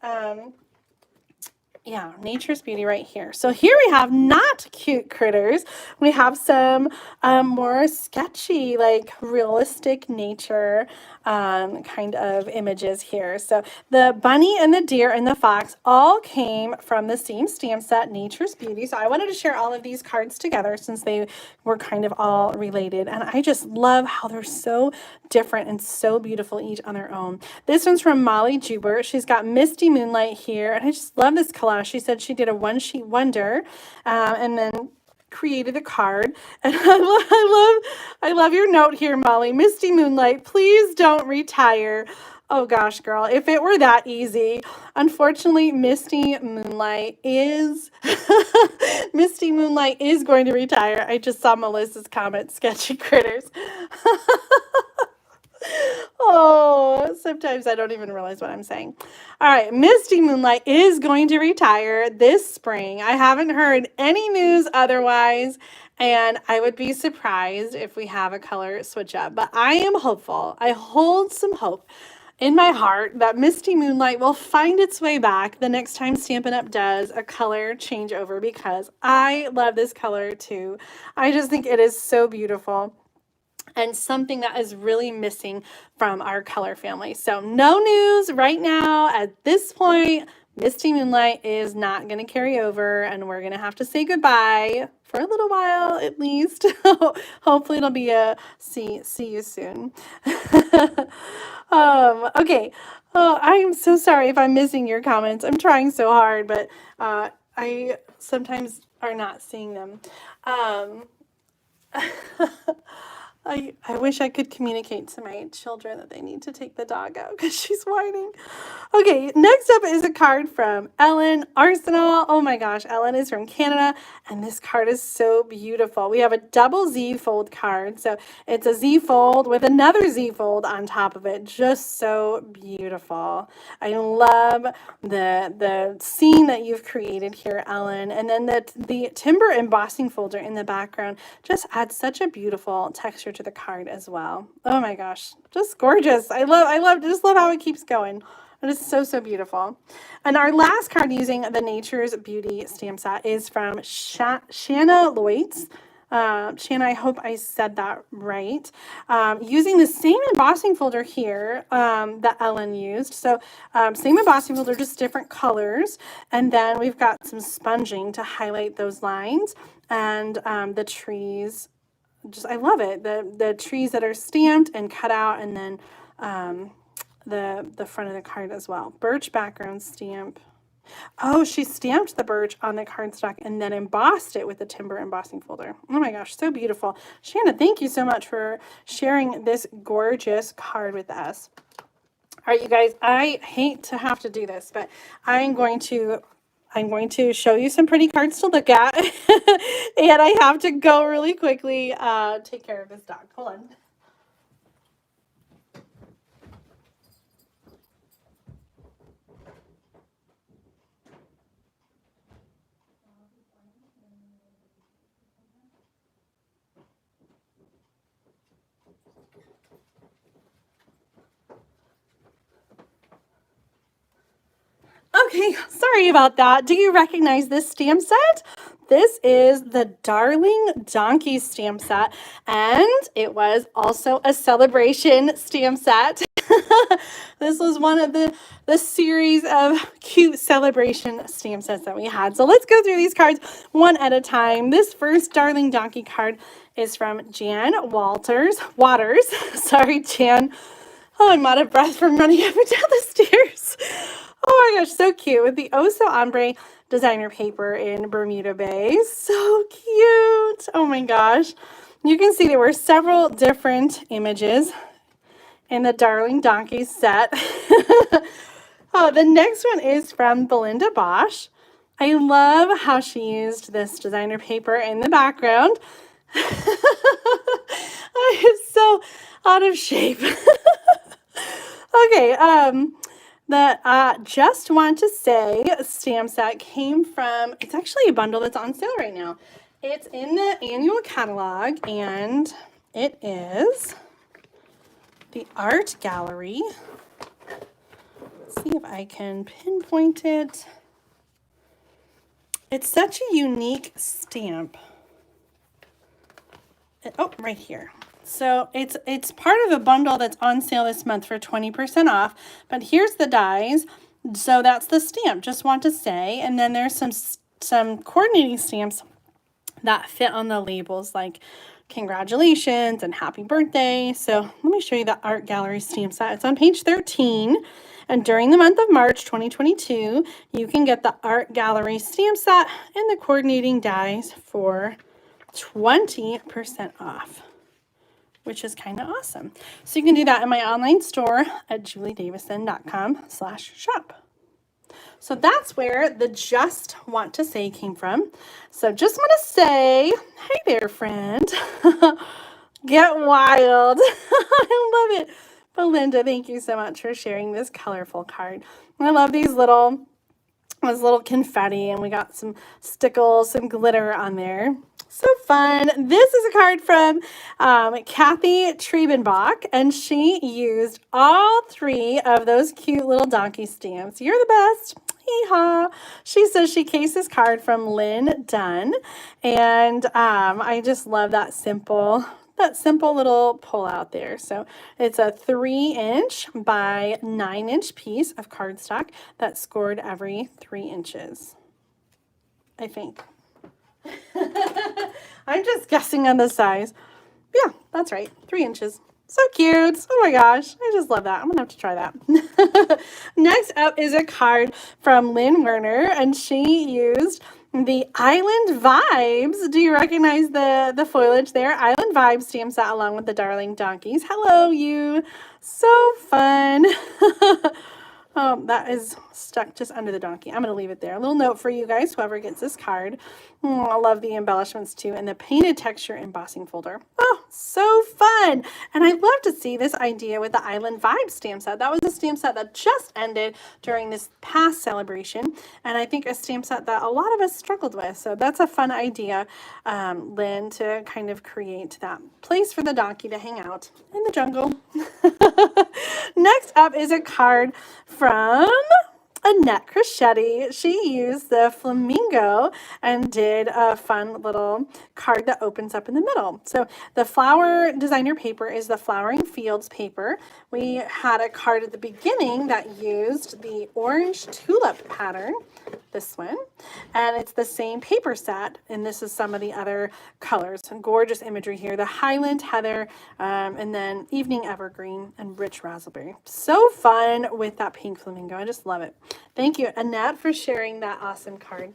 yeah, Nature's Beauty right here. So here we have not cute critters. We have some more sketchy, like realistic nature kind of images here. So the bunny and the deer and the fox all came from the same stamp set, Nature's Beauty. So I wanted to share all of these cards together since they were kind of all related. And I just love how they're so different and so beautiful each on their own. This one's from Molly Jubert. She's got Misty Moonlight here, and I just love this collage. She said she did a one-sheet wonder and then created a card. And I love your note here, Molly. Misty Moonlight, please don't retire. Oh gosh, girl, if it were that easy. Unfortunately, Misty Moonlight is Misty Moonlight is going to retire. I just saw Melissa's comment, sketchy critters. Oh, sometimes I don't even realize what I'm saying. All right, Misty Moonlight is going to retire this spring. I haven't heard any news otherwise, and I would be surprised if we have a color switch up. But I am hopeful. I hold some hope in my heart that Misty Moonlight will find its way back the next time Stampin' Up! Does a color changeover, because I love this color too. I just think it is so beautiful and something that is really missing from our color family. So no news right now at this point. Misty Moonlight is not going to carry over, and we're going to have to say goodbye for a little while at least. Hopefully it'll be a see you soon. Okay. Oh, I am so sorry if I'm missing your comments. I'm trying so hard, but I sometimes are not seeing them. I wish I could communicate to my children that they need to take the dog out because she's whining. Okay, next up is a card from Ellen Arsenal. Oh my gosh, Ellen is from Canada, and this card is so beautiful. We have a double Z fold card. So it's a Z fold with another Z fold on top of it. Just so beautiful. I love the scene that you've created here, Ellen. And then the timber embossing folder in the background just adds such a beautiful texture to the card as well. Oh my gosh, just gorgeous. I just love how it keeps going. It is so, so beautiful. And our last card using the Nature's Beauty stamp set is from Shanna Lloyds. Shanna, I hope I said that right. Using the same embossing folder here that Ellen used. So same embossing folder, just different colors. And then we've got some sponging to highlight those lines. And the trees, I love it. The trees that are stamped and cut out, and then the front of the card as well. Birch background stamp. Oh, she stamped the birch on the cardstock and then embossed it with the timber embossing folder. Oh my gosh, so beautiful. Shanna, thank you so much for sharing this gorgeous card with us. All right, you guys, I hate to have to do this, but I'm going to show you some pretty cards to look at. And I have to go really quickly take care of this dog. Hold on. Okay, sorry about that. Do you recognize this stamp set? This is the Darling Donkey stamp set, and it was also a celebration stamp set. This was one of the series of cute celebration stamp sets that we had. So let's go through these cards one at a time. This first Darling Donkey card is from Jan Waters. Sorry, Jan. Oh, I'm out of breath from running up and down the stairs. Oh my gosh, so cute with the Oh So Ombre designer paper in Bermuda Bay. So cute. Oh my gosh. You can see there were several different images in the Darling Donkey set. Oh, the next one is from Belinda Bosch. I love how she used this designer paper in the background. I am so out of shape. Okay, the Just Want to Say stamp set came from, it's actually a bundle that's on sale right now. It's in the annual catalog, and it is the Art Gallery. Let's see if I can pinpoint it. It's such a unique stamp. Oh, right here. So it's part of a bundle that's on sale this month for 20% off. But here's the dies. So that's the stamp, Just Want to Say. And then there's some coordinating stamps that fit on the labels, like congratulations and happy birthday. So let me show you the Art Gallery stamp set. It's on page 13. And during the month of March 2022, you can get the Art Gallery stamp set and the coordinating dies for 20% off, which is kind of awesome. So you can do that in my online store at juliedavison.com/shop. So that's where the Just Want to Say came from. So just want to say, hey there, friend. Get wild. I love it. Belinda, thank you so much for sharing this colorful card. I love these little confetti, and we got some stickles, some glitter on there. So fun. This is a card from Kathy Trebenbach, and she used all 3 of those cute little donkey stamps. You're the best. Hee-haw. She says she cased this card from Lynn Dunn, and I just love that simple little pull out there. So it's a 3-inch by 9-inch piece of cardstock that's scored every 3 inches, I think. I'm just guessing on the size. Yeah, that's right. 3 inches. So cute. Oh my gosh. I just love that. I'm going to have to try that. Next up is a card from Lynn Werner, and she used the Island Vibes. Do you recognize the foliage there? Island Vibes stamp set along with the Darling Donkeys. Hello, you. So fun. That is stuck just under the donkey. I'm going to leave it there. A little note for you guys, whoever gets this card. I love the embellishments too, and the painted texture embossing folder. Oh, so fun. And I'd love to see this idea with the Island Vibe stamp set. That was a stamp set that just ended during this past celebration, and I think a stamp set that a lot of us struggled with. So that's a fun idea, Lynn, to kind of create that place for the donkey to hang out in the jungle. Next up is a card from Annette Crescetti. She used the flamingo and did a fun little card that opens up in the middle. So the flower designer paper is the Flowering Fields paper. We had a card at the beginning that used the orange tulip pattern, this one, and it's the same paper set, and this is some of the other colors. Some gorgeous imagery here, the Highland Heather, and then Evening Evergreen and Rich Raspberry. So fun with that pink flamingo. I just love it. Thank you, Annette, for sharing that awesome card.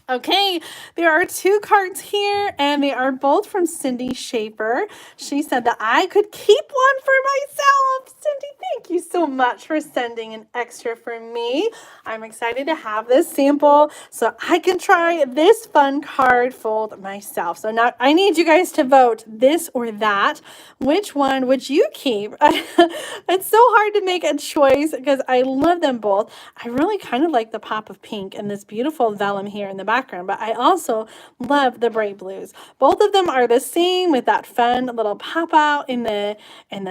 Okay, there are 2 cards here, and they are both from Cindy Schaefer. She said that I could keep one for myself. Cindy, thank you so much for sending an extra for me. I'm excited to have this sample so I can try this fun card fold myself. So now I need you guys to vote this or that. Which one would you keep? It's so hard to make a choice because I love them both. I really kind of like the pop of pink and this beautiful vellum here in the background, but I also love the bright blues. Both of them are the same with that fun little pop out in the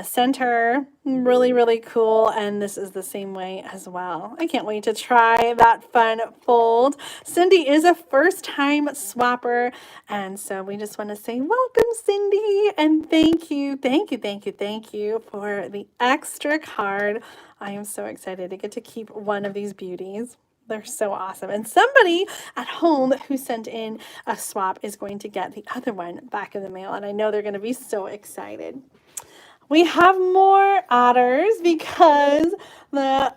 center. Really, really cool. And this is the same way as well. I can't wait to try that fun fold. Cindy is a first-time swapper, and so we just want to say welcome, Cindy, and thank you for the extra card. I am so excited to get to keep one of these beauties. They're so awesome. And somebody at home who sent in a swap is going to get the other one back in the mail, and I know they're going to be so excited. We have more otters because the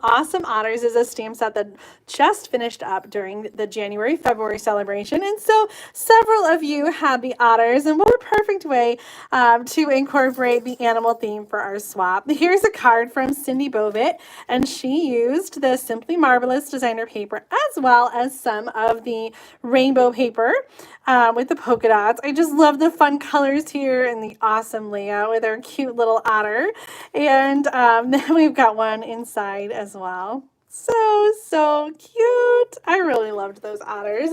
Awesome Otters is a stamp set that just finished up during the January-February celebration. And so several of you had the otters, and what a perfect way to incorporate the animal theme for our swap. Here's a card from Cindy Bovitt, and she used the Simply Marvelous designer paper as well as some of the rainbow paper with the polka dots. I just love the fun colors here and the awesome layout with our cute little otter. And then we've got one inside as well. So cute. I really loved those otters.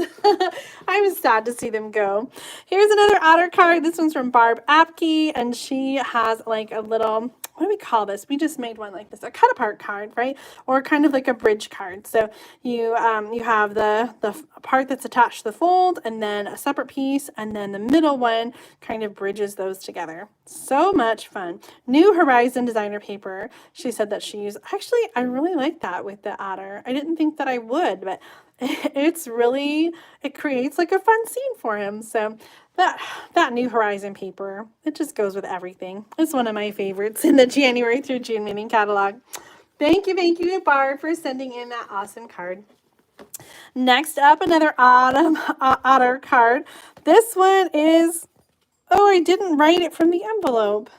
I was sad to see them go. Here's another otter card. This one's from Barb Apke, and she has like a little, what do we call this? We just made one like this, a cut apart card, right? Or kind of like a bridge card. So you have the part that's attached to the fold, and then a separate piece, and then the middle one kind of bridges those together. So much fun. New Horizon designer paper. She said that she used, actually, I really like that with the otter. I didn't think that I would, but it creates like a fun scene for him. So that New Horizon paper, it just goes with everything. It's one of my favorites in the January through June mini catalog. Thank you, Barb, for sending in that awesome card. Next up, another otter card. This one is, oh, I didn't write it from the envelope.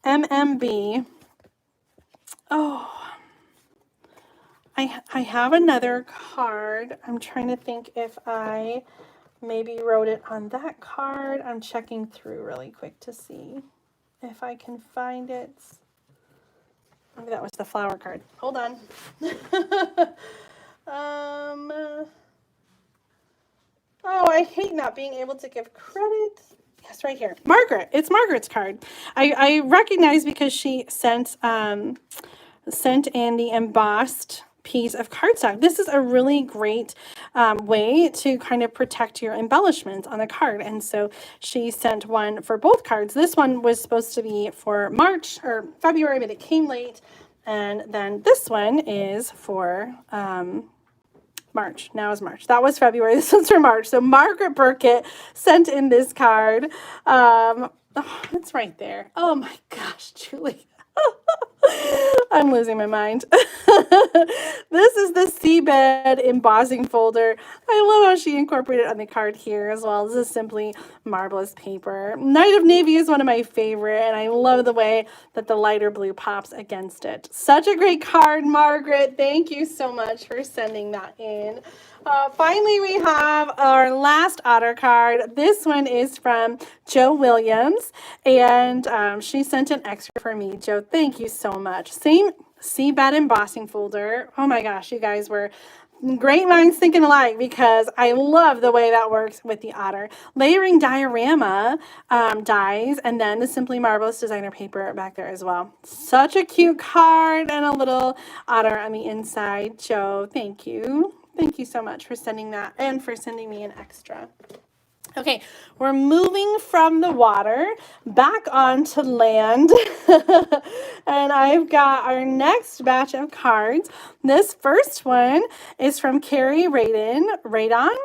MMB. Oh, I have another card. I'm trying to think if I maybe wrote it on that card. I'm checking through really quick to see if I can find it. Maybe that was the flower card. Hold on. Oh, I hate not being able to give credit. Yes, right here. Margaret. It's Margaret's card. I recognize because she sent in the embossed piece of cardstock. This is a really great way to kind of protect your embellishments on the card. And so she sent one for both cards. This one was supposed to be for March or February, but it came late. And then this one is for March. Now is March. That was February. This one's for March. So Margaret Burkett sent in this card. Oh, it's right there. Oh my gosh, Julie. I'm losing my mind. This is the seabed embossing folder. I love how she incorporated it on the card here as well. This is simply marvelous paper. Night of Navy is one of my favorite, and I love the way that the lighter blue pops against it. Such a great card, Margaret. Thank you so much for sending that in. Finally, we have our last Otter card. This one is from Joe Williams, and she sent an extra for me. Joe, thank you so much. Same seabed embossing folder. Oh my gosh, you guys were great minds thinking alike because I love the way that works with the Otter. Layering diorama dies, and then the Simply Marvelous designer paper back there as well. Such a cute card and a little Otter on the inside. Joe, thank you. Thank you so much for sending that and for sending me an extra. Okay, we're moving from the water back onto land. And I've got our next batch of cards. This first one is from Carrie Radon.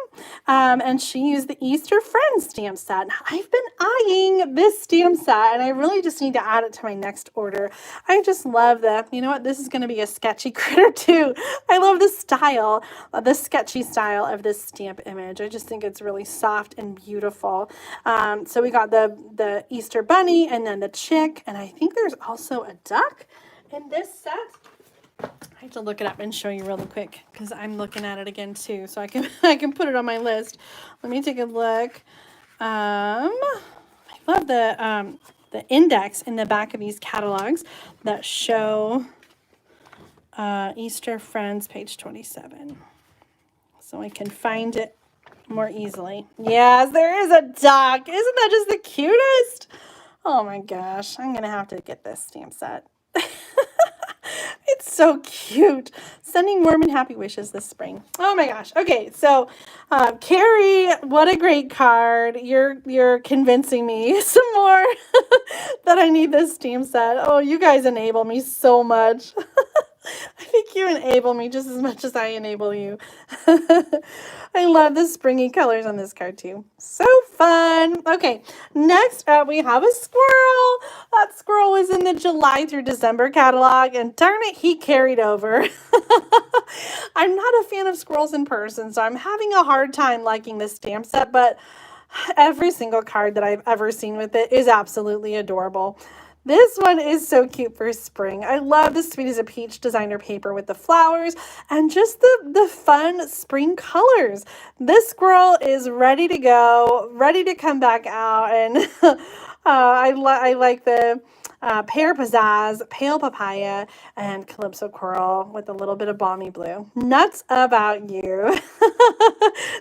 And she used the Easter Friends stamp set. Now, I've been eyeing this stamp set, and I really just need to add it to my next order. I just love you know what, this is going to be a sketchy critter too. I love the style, the sketchy style of this stamp image. I just think it's really soft and beautiful. So we got the Easter bunny and then the chick, and I think there's also a duck in this set. I have to look it up and show you really quick because I'm looking at it again too, so I can put it on my list. Let me take a look. I love the index in the back of these catalogs that show Easter Friends, page 27, so I can find it more easily. Yes, there is a duck. Isn't that just the cutest? Oh my gosh, I'm gonna have to get this stamp set. It's so cute. Sending warm and happy wishes this spring. Oh my gosh. Okay, so Carrie, what a great card. You're convincing me some more that I need this stamp set. Oh, you guys enable me so much. I think you enable me just as much as I enable you. I love the springy colors on this card too. So fun. Okay, next up we have a squirrel. That squirrel was in the July through December catalog, and darn it, he carried over. I'm not a fan of squirrels in person, so I'm having a hard time liking this stamp set, but every single card that I've ever seen with it is absolutely adorable. This one is so cute for spring. I love the Sweet as a Peach designer paper with the flowers and just the fun spring colors. This squirrel is ready to go, ready to come back out. And I like the pear pizzazz, pale papaya, and calypso coral with a little bit of balmy blue. Nuts about you.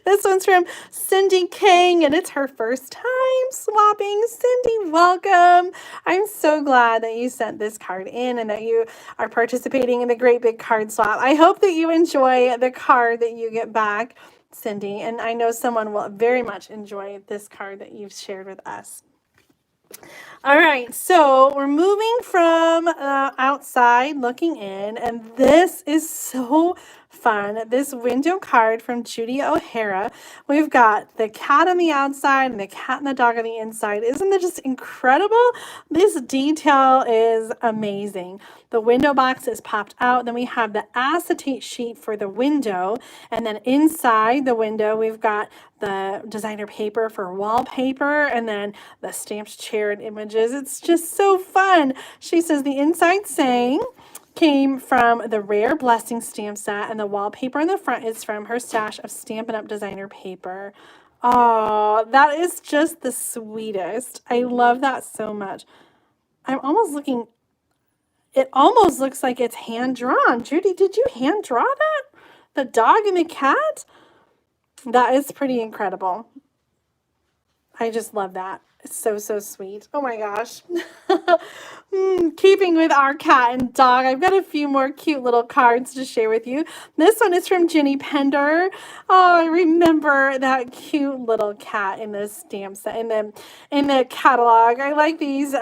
This one's from Cindy King, and it's her first time swapping. Cindy, welcome. I'm so glad that you sent this card in and that you are participating in the Great Big Card Swap. I hope that you enjoy the card that you get back, Cindy, and I know someone will very much enjoy this card that you've shared with us. All right, so we're moving from outside looking in, and this is so fun. This window card from Judy O'Hara. We've got the cat on the outside and the cat and the dog on the inside. Isn't it just incredible? This detail is amazing. The window box is popped out. Then we have the acetate sheet for the window, and then inside the window we've got the designer paper for wallpaper, and then the stamped chair and images. It's just so fun. She says the inside saying came from the Rare Blessing stamp set, and the wallpaper in the front is from her stash of Stampin' Up! Designer paper. Oh, that is just the sweetest. I love that so much. I'm almost looking it almost looks like it's hand drawn. Judy, did you hand draw that? The dog and the cat? That is pretty incredible. I just love that. It's so, so sweet. Oh my gosh. Keeping with our cat and dog, I've got a few more cute little cards to share with you. This one is from Jenny Pender. Oh, I remember that cute little cat in the stamp set, in the catalog. I like these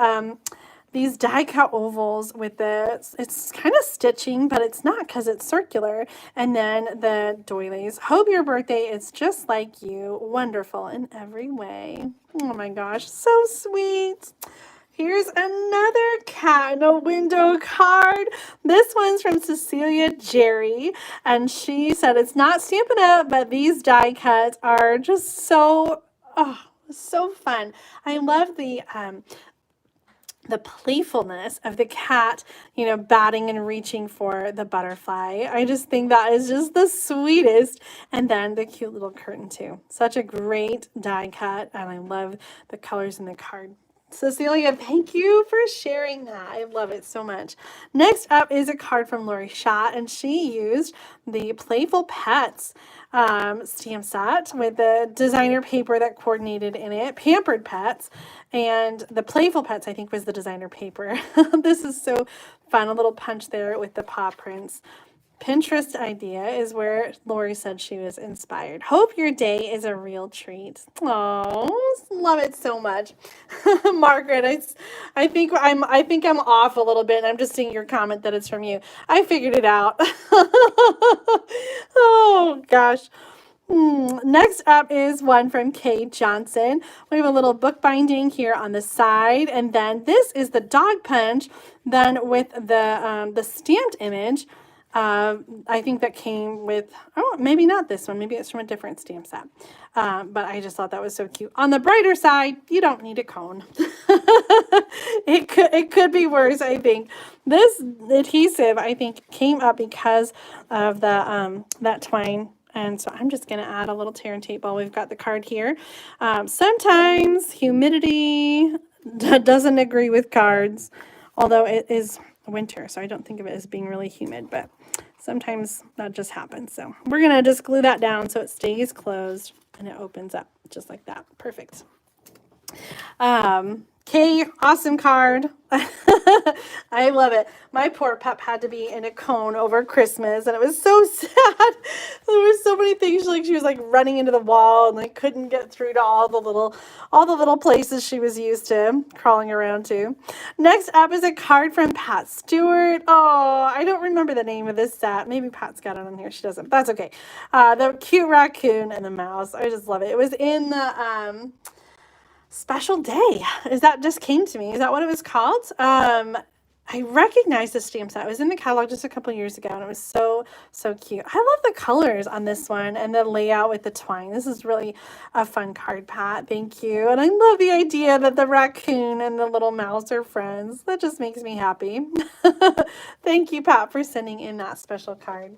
die cut ovals with it's kind of stitching, but it's not because it's circular. And then the doilies. Hope your birthday is just like you. Wonderful in every way. Oh my gosh, so sweet. Here's another cat in a window card. This one's from Cecilia Jerry, and she said it's not Stampin' Up, but these die cuts are just so, so fun. I love the playfulness of the cat, you know, batting and reaching for the butterfly. I just think that is just the sweetest. And then the cute little curtain too. Such a great die cut, and I love the colors in the card. Cecilia, thank you for sharing that. I love it so much. Next up is a card from Lori Schott, and she used the Playful Pets stamp set with the designer paper that coordinated in it, Pampered Pets, and the Playful Pets, I think, was the designer paper. This is so fun, a little punch there with the paw prints. Pinterest idea is where Lori said she was inspired. Hope your day is a real treat. Oh, love it so much. Margaret, I think I'm off a little bit, and I'm just seeing your comment that it's from you. I figured it out. Oh gosh. Next up is one from Kay Johnson. We have a little bookbinding here on the side, and then this is the dog punch, then with the stamped image. I think that came with, oh, maybe not this one. Maybe it's from a different stamp set. But I just thought that was so cute. On the brighter side, you don't need a cone. It could be worse, I think. This adhesive, I think, came up because of the that twine. And so I'm just going to add a little tear and tape while we've got the card here. Sometimes humidity doesn't agree with cards, although it is winter, so I don't think of it as being really humid, but sometimes that just happens. So we're going to just glue that down so it stays closed and it opens up just like that. Perfect. Kay, awesome card. I love it. My poor pup had to be in a cone over Christmas, and it was so sad. There were so many things, like she was like running into the wall and like couldn't get through to all the little places she was used to crawling around to. Next up is a card from Pat Stewart. Oh, I don't remember the name of this set. Maybe Pat's got it on here. She doesn't. That's okay. The cute raccoon and the mouse. I just love it. It was in the Special Day. That just came to me? Is that what it was called? I recognize the stamp set. It was in the catalog just a couple years ago, and it was so, so cute. I love the colors on this one and the layout with the twine. This is really a fun card, Pat. Thank you. And I love the idea that the raccoon and the little mouse are friends. That just makes me happy. Thank you, Pat, for sending in that special card.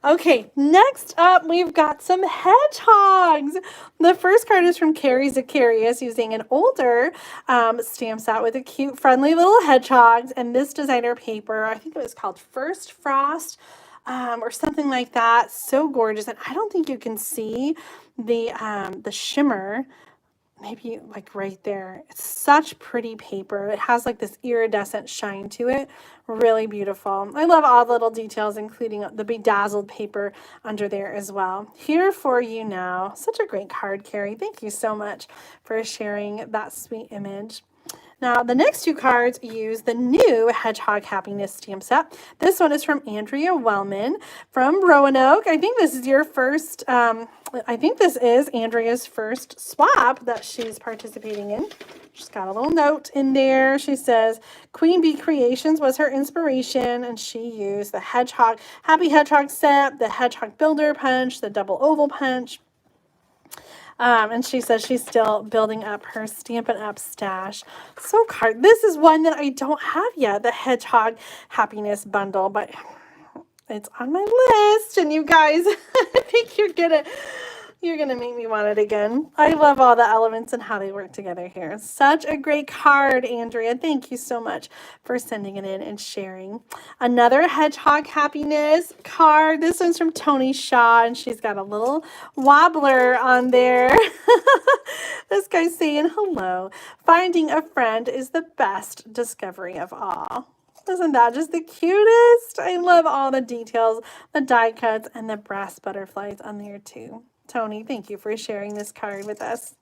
Okay, next up, we've got some hedgehogs. The first card is from Carrie Zacharias using an older stamp set with a cute, friendly little hedgehogs. And this designer paper, I think it was called First Frost or something like that. So gorgeous. And I don't think you can see the shimmer. Maybe like right there. It's such pretty paper. It has like this iridescent shine to it. Really beautiful. I love all the little details, including the bedazzled paper under there as well. Here for you now. Such a great card, Carrie. Thank you so much for sharing that sweet image. Now, the next two cards use the new Hedgehog Happiness stamp set. This one is from Andrea Wellman from Roanoke. I think this is your first, I think this is Andrea's first swap that she's participating in. She's got a little note in there. She says, Queen Bee Creations was her inspiration, and she used the Hedgehog, Happy Hedgehog set, the Hedgehog Builder Punch, the Double Oval Punch. And she says she's still building up her Stampin' Up stash. So this is one that I don't have yet, the Hedgehog Happiness Bundle, but it's on my list. And you guys, I think you're gonna You're going to make me want it again. I love all the elements and how they work together here. Such a great card, Andrea. Thank you so much for sending it in and sharing. Another Hedgehog Happiness card. This one's from Tony Shaw, and she's got a little wobbler on there. This guy's saying hello. Finding a friend is the best discovery of all. Isn't that just the cutest? I love all the details, the die cuts, and the brass butterflies on there too. Tony, thank you for sharing this card with us.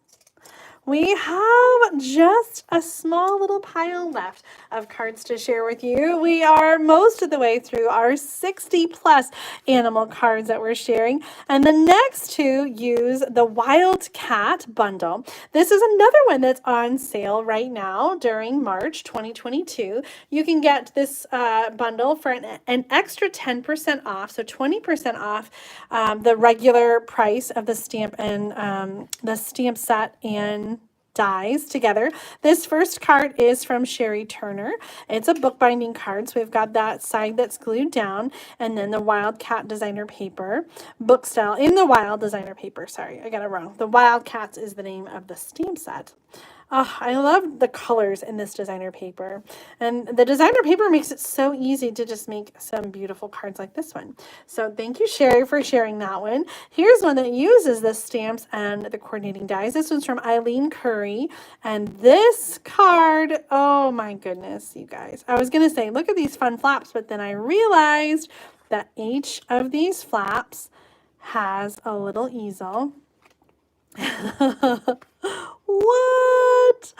We have just a small little pile left of cards to share with you. We are most of the way through our 60 plus animal cards that we're sharing. And the next two use the Wildcat bundle. This is another one that's on sale right now during March 2022. You can get this bundle for an extra 10% off, so 20% off the regular price of the stamp and the stamp set and dies together. This first card is from Sherry Turner. It's a bookbinding card, so we've got that side that's glued down, and then the Wildcat designer paper, book style in the Wild designer paper. Sorry, I got it wrong. The Wildcats is the name of the stamp set. Oh, I love the colors in this designer paper. And the designer paper makes it so easy to just make some beautiful cards like this one. So thank you, Sherry, for sharing that one. Here's one that uses the stamps and the coordinating dies. This one's from Eileen Curry. And this card, oh my goodness, you guys. I was going to say, look at these fun flaps, but then I realized that each of these flaps has a little easel. What?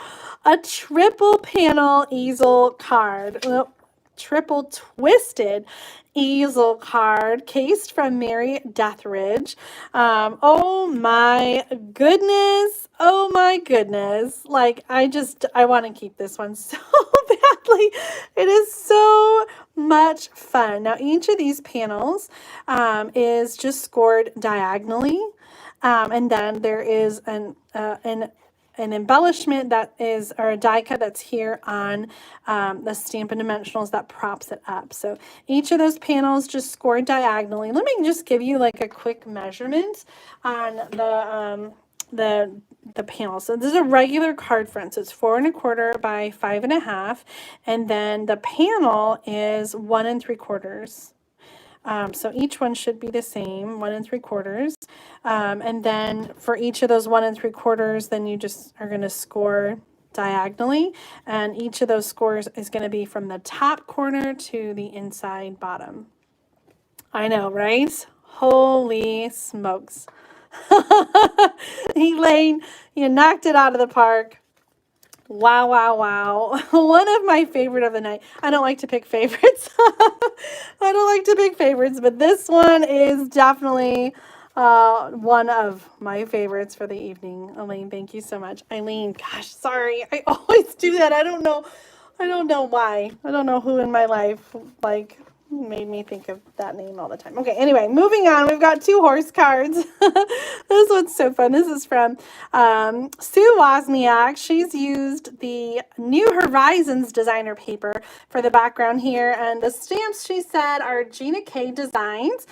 A triple panel easel card. Oh, triple twisted easel card cased from Mary Deathridge. Oh my goodness. Oh my goodness. Like, I want to keep this one so badly. It is so much fun. Now, each of these panels is just scored diagonally. And then there is an embellishment that is, or a die cut that's here on the Stampin' Dimensionals that props it up. So each of those panels just scored diagonally. Let me just give you like a quick measurement on the panel. So this is a regular card front. So it's 4 1/4 by 5 1/2. And then the panel is 1 3/4. So each one should be the same, 1 3/4. And then for each of those 1 3/4, then you just are going to score diagonally. And each of those scores is going to be from the top corner to the inside bottom. I know, right? Holy smokes. Elaine, you knocked it out of the park. Wow, wow, wow. One of my favorite of the night. I don't like to pick favorites. I don't like to pick favorites, but this one is definitely one of my favorites for the evening. Elaine, thank you so much. Eileen, gosh, sorry. I always do that. I don't know why. I don't know who in my life, like, made me think of that name all the time. Okay, anyway, moving on. We've got 2 horse cards. This one's so fun. This is from Sue Wozniak. She's used the New Horizons designer paper for the background here, and the stamps, she said, are Gina K designs.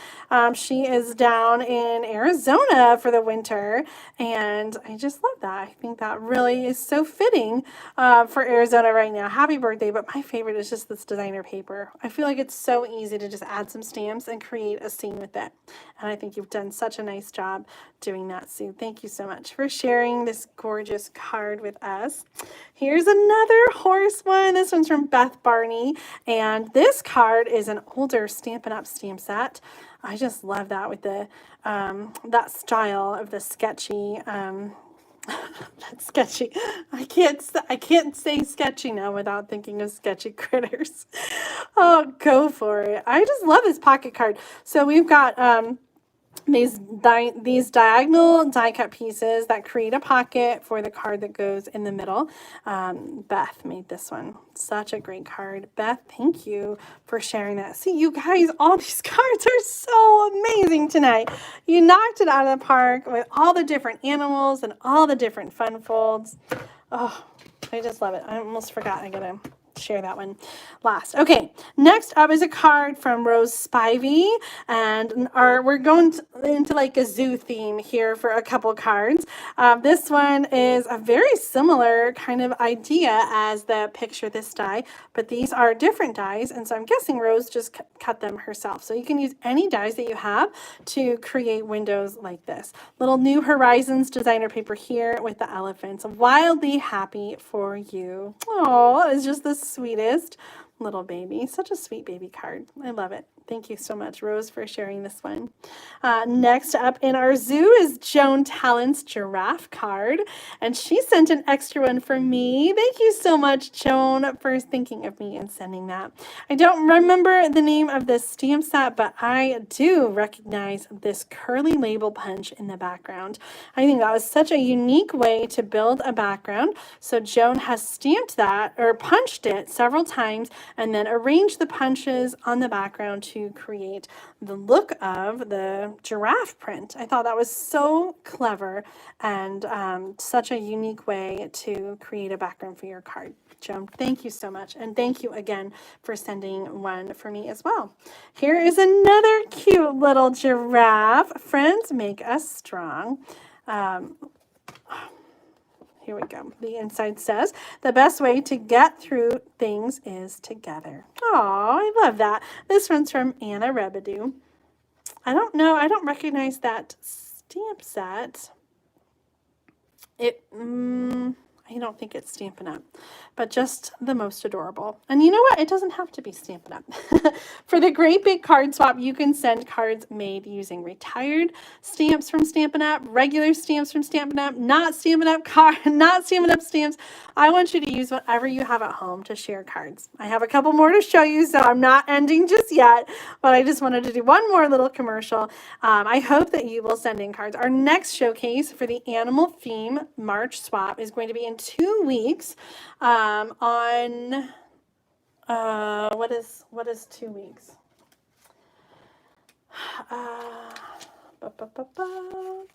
She is down in Arizona for the winter, and I just love that. I think that really is so fitting for Arizona right now. Happy birthday, but my favorite is just this designer paper. I feel like it's so easy to just add some stamps and create a scene with it. And I think you've done such a nice job doing that, Sue. Thank you so much for sharing this gorgeous card with us. Here's another horse one. This one's from Beth Barney. And this card is an older Stampin' Up! Stamp set. I just love that with the that style of the sketchy that's sketchy. I can't say sketchy now without thinking of sketchy critters. Oh, go for it. I just love this pocket card. So we've got these diagonal die cut pieces that create a pocket for the card that goes in the middle. Beth made this one. Such a great card. Beth, thank you for sharing that. See, you guys, all these cards are so amazing tonight. You knocked it out of the park with all the different animals and all the different fun folds. Oh, I just love it. I almost forgot. I gotta share that one last. Okay, next up is a card from Rose Spivey, and we're going into like a zoo theme here for a couple cards. This one is a very similar kind of idea as the picture this die, but these are different dies, and so I'm guessing Rose just cut them herself. So you can use any dies that you have to create windows like this. Little New Horizons designer paper here with the elephants. Wildly happy for you. Oh, it's just the sweetest little baby. Such a sweet baby card. I love it. Thank you so much, Rose, for sharing this one. Next up in our zoo is Joan Talent's giraffe card, and she sent an extra one for me. Thank you so much, Joan, for thinking of me and sending that. I don't remember the name of this stamp set, but I do recognize this curly label punch in the background. I think that was such a unique way to build a background. So Joan has stamped that, or punched it several times, and then arranged the punches on the background to create the look of the giraffe print. I thought that was so clever and such a unique way to create a background for your card. Joan, thank you so much. And thank you again for sending one for me as well. Here is another cute little giraffe. Friends make us strong. Here we go. The inside says, the best way to get through things is together. Oh, I love that. This one's from Anna Rebidoux. I don't know. I don't recognize that stamp set. I don't think it's Stampin' Up, but just the most adorable. And you know what? It doesn't have to be Stampin' Up. For the Great Big Card Swap, you can send cards made using retired stamps from Stampin' Up, regular stamps from Stampin' Up, not Stampin' Up stamps. I want you to use whatever you have at home to share cards. I have a couple more to show you, so I'm not ending just yet, but I just wanted to do one more little commercial. I hope that you will send in cards. Our next showcase for the animal theme March swap is going to be in 2 weeks on what is 2 weeks?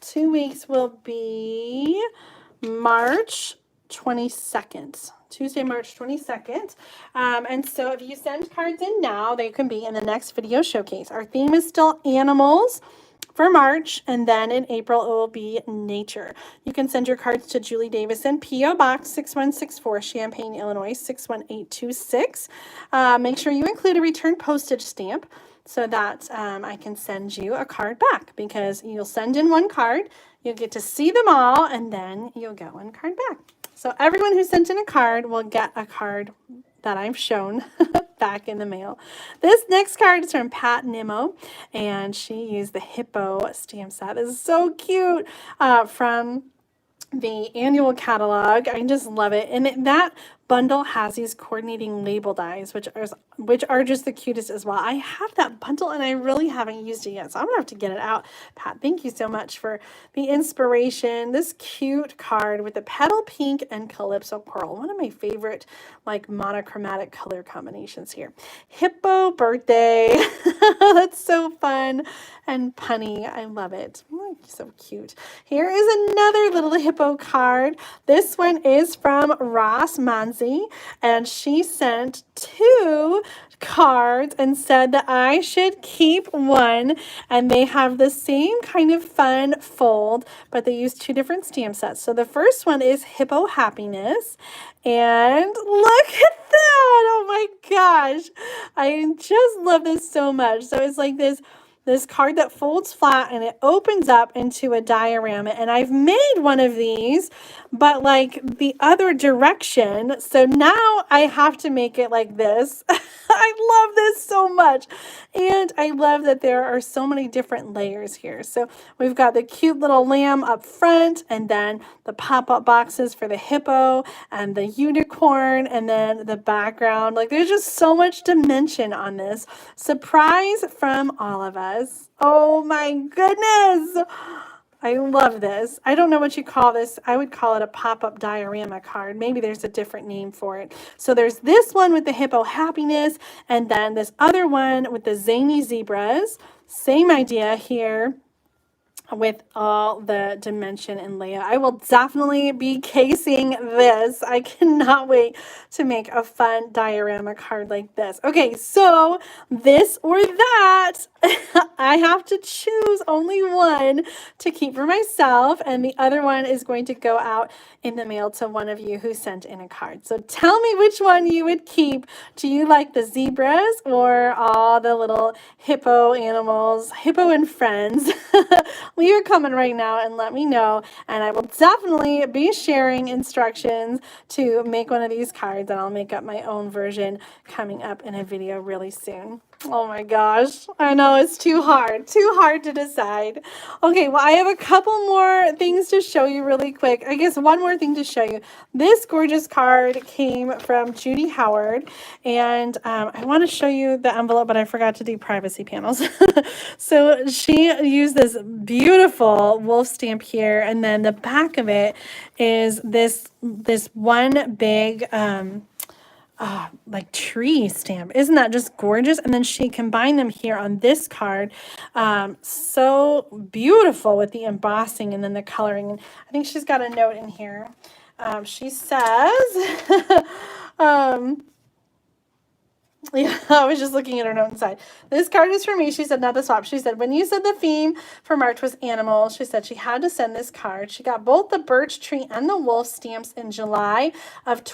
2 weeks will be March 22nd. Tuesday, March 22nd. And so if you send cards in now, they can be in the next video showcase. Our theme is still animals for March, and then in April it will be nature. You can send your cards to Julie Davison, P.O. Box 6164, Champaign, Illinois 61826. Make sure you include a return postage stamp so that I can send you a card back, because you'll send in one card, you'll get to see them all, and then you'll get one card back. So everyone who sent in a card will get a card that I've shown back in the mail. This next card is from Pat Nimmo, and she used the hippo stamp set. This is so cute, from the annual catalog. I just love it. And that bundle has these coordinating label dies, which are just the cutest as well. I have that bundle and I really haven't used it yet, so I'm gonna have to get it out. Pat, thank you so much for the inspiration. This cute card with the petal pink and calypso coral, one of my favorite like monochromatic color combinations here. Hippo birthday. That's so fun and punny. I love it. Oh, so cute. Here is another little hippo card. This one is from Ross Manzi, and she sent 2 cards and said that I should keep one, and they have the same kind of fun fold, but they use 2 different stamp sets. So the first one is Hippo Happiness, and look at that. Oh my gosh, I just love this so much. So it's like this card that folds flat and it opens up into a diorama, and I've made one of these but like the other direction, so now I have to make it like this. I love this so much, and I love that there are so many different layers here. So we've got the cute little lamb up front, and then the pop-up boxes for the hippo and the unicorn, and then the background. Like, there's just so much dimension on this. Surprise from all of us. Oh my goodness. I love this. I don't know what you call this. I would call it a pop-up diorama card. Maybe there's a different name for it. So there's this one with the hippo happiness, and then this other one with the zany zebras. Same idea here. with all the dimension and layout. I will definitely be casing this. I cannot wait to make a fun diorama card like this. Okay, so this or that, I have to choose only one to keep for myself, and the other one is going to go out in the mail to one of you who sent in a card. So tell me which one you would keep. Do you like the zebras or all the little hippo animals, hippo and friends? Leave a comment right now and let me know, and I will definitely be sharing instructions to make one of these cards, and I'll make up my own version coming up in a video really soon. Oh my gosh, I know it's too hard to decide. Okay, well, I have a couple more things to show you really quick. I guess one more thing to show you. This gorgeous card came from Judy Howard, and I want to show you the envelope, but I forgot to do privacy panels. So she used this beautiful wolf stamp here, and then the back of it is this one big like tree stamp. Isn't that just gorgeous? And then she combined them here on this card. So beautiful with the embossing and then the coloring. And I think she's got a note in here. She says, yeah, I was just looking at her note inside. This card is for me. She said, not the swap. She said, when you said the theme for March was animals, she said she had to send this card. She got both the birch tree and the wolf stamps in July of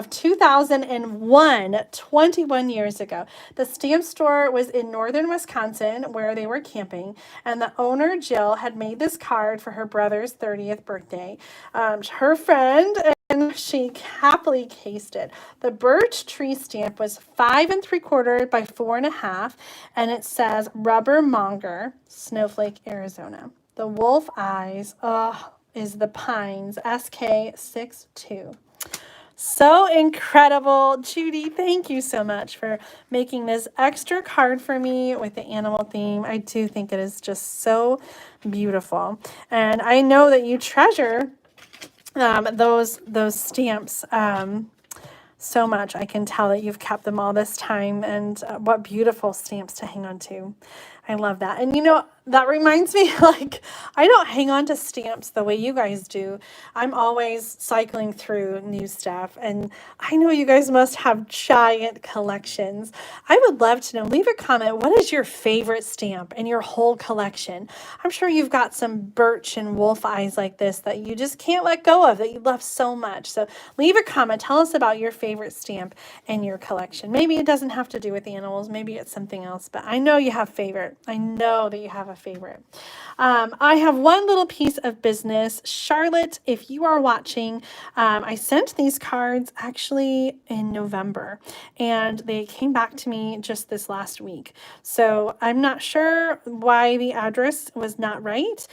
2001, 21 years ago. The stamp store was in northern Wisconsin where they were camping, and the owner, Jill, had made this card for her brother's 30th birthday. Her friend and she happily cased it. The birch tree stamp was 5 3/4 by 4 1/2, and it says Rubber Monger, Snowflake, Arizona. The wolf eyes, is the pines, SK62. So incredible. Judy, thank you so much for making this extra card for me with the animal theme. I do think it is just so beautiful. And I know that you treasure those stamps so much. I can tell that you've kept them all this time, and what beautiful stamps to hang on to. I love that. And you know, that reminds me, like, I don't hang on to stamps the way you guys do. I'm always cycling through new stuff, and I know you guys must have giant collections. I would love to know. Leave a comment. What is your favorite stamp in your whole collection? I'm sure you've got some birch and wolf eyes like this that you just can't let go of, that you love so much. So leave a comment. Tell us about your favorite stamp in your collection. Maybe it doesn't have to do with animals. Maybe it's something else, but I know you have favorite. I know that you have a favorite. I have one little piece of business. Charlotte, if you are watching, I sent these cards actually in November, and they came back to me just this last week. So I'm not sure why the address was not right,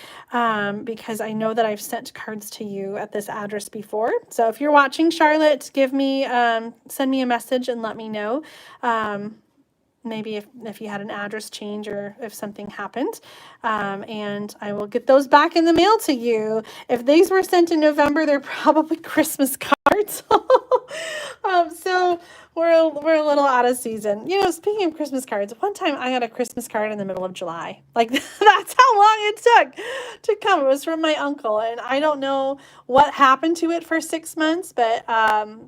because I know that I've sent cards to you at this address before. So if you're watching, Charlotte, send me a message and let me know. Maybe if you had an address change or if something happened, and I will get those back in the mail to you. If these were sent in November, they're probably Christmas cards. So we're a little out of season. You know, speaking of Christmas cards, one time I got a Christmas card in the middle of July. Like, that's how long it took to come. It was from my uncle, and I don't know what happened to it for 6 months, but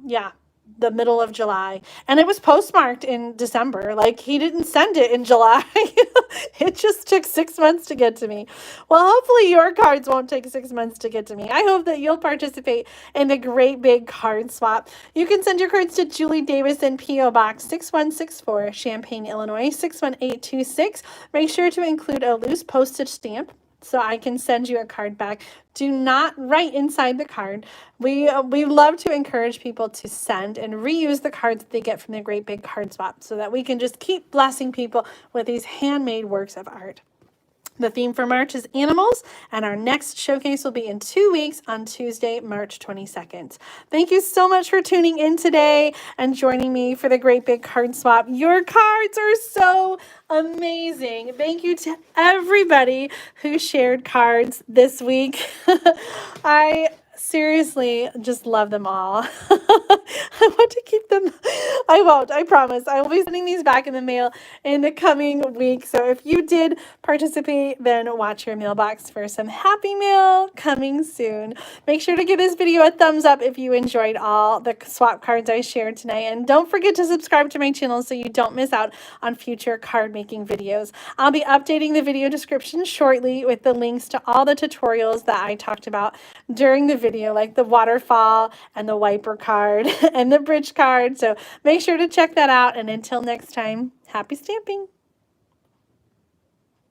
yeah. The middle of July, and it was postmarked in December. Like, he didn't send it in July. It just took 6 months to get to me. Well, hopefully your cards won't take 6 months to get to me. I hope that you'll participate in the great big card swap. You can send your cards to Julie Davison, P.O. Box 6164, Champaign, Illinois 61826. Make sure to include a loose postage stamp so I can send you a card back. Do not write inside the card. We love to encourage people to send and reuse the cards that they get from the Great Big Card Swap so that we can just keep blessing people with these handmade works of art. The theme for March is animals, and our next showcase will be in 2 weeks on Tuesday, March 22nd. Thank you so much for tuning in today and joining me for the Great Big Card Swap. Your cards are so amazing. Thank you to everybody who shared cards this week. I Seriously, just love them all. I want to keep them. I won't, I promise. I will be sending these back in the mail in the coming week. So if you did participate, then watch your mailbox for some Happy Mail coming soon. Make sure to give this video a thumbs up if you enjoyed all the swap cards I shared tonight. And don't forget to subscribe to my channel so you don't miss out on future card making videos. I'll be updating the video description shortly with the links to all the tutorials that I talked about during the video, like the waterfall and the wiper card and the bridge card. So make sure to check that out. And until next time, happy stamping.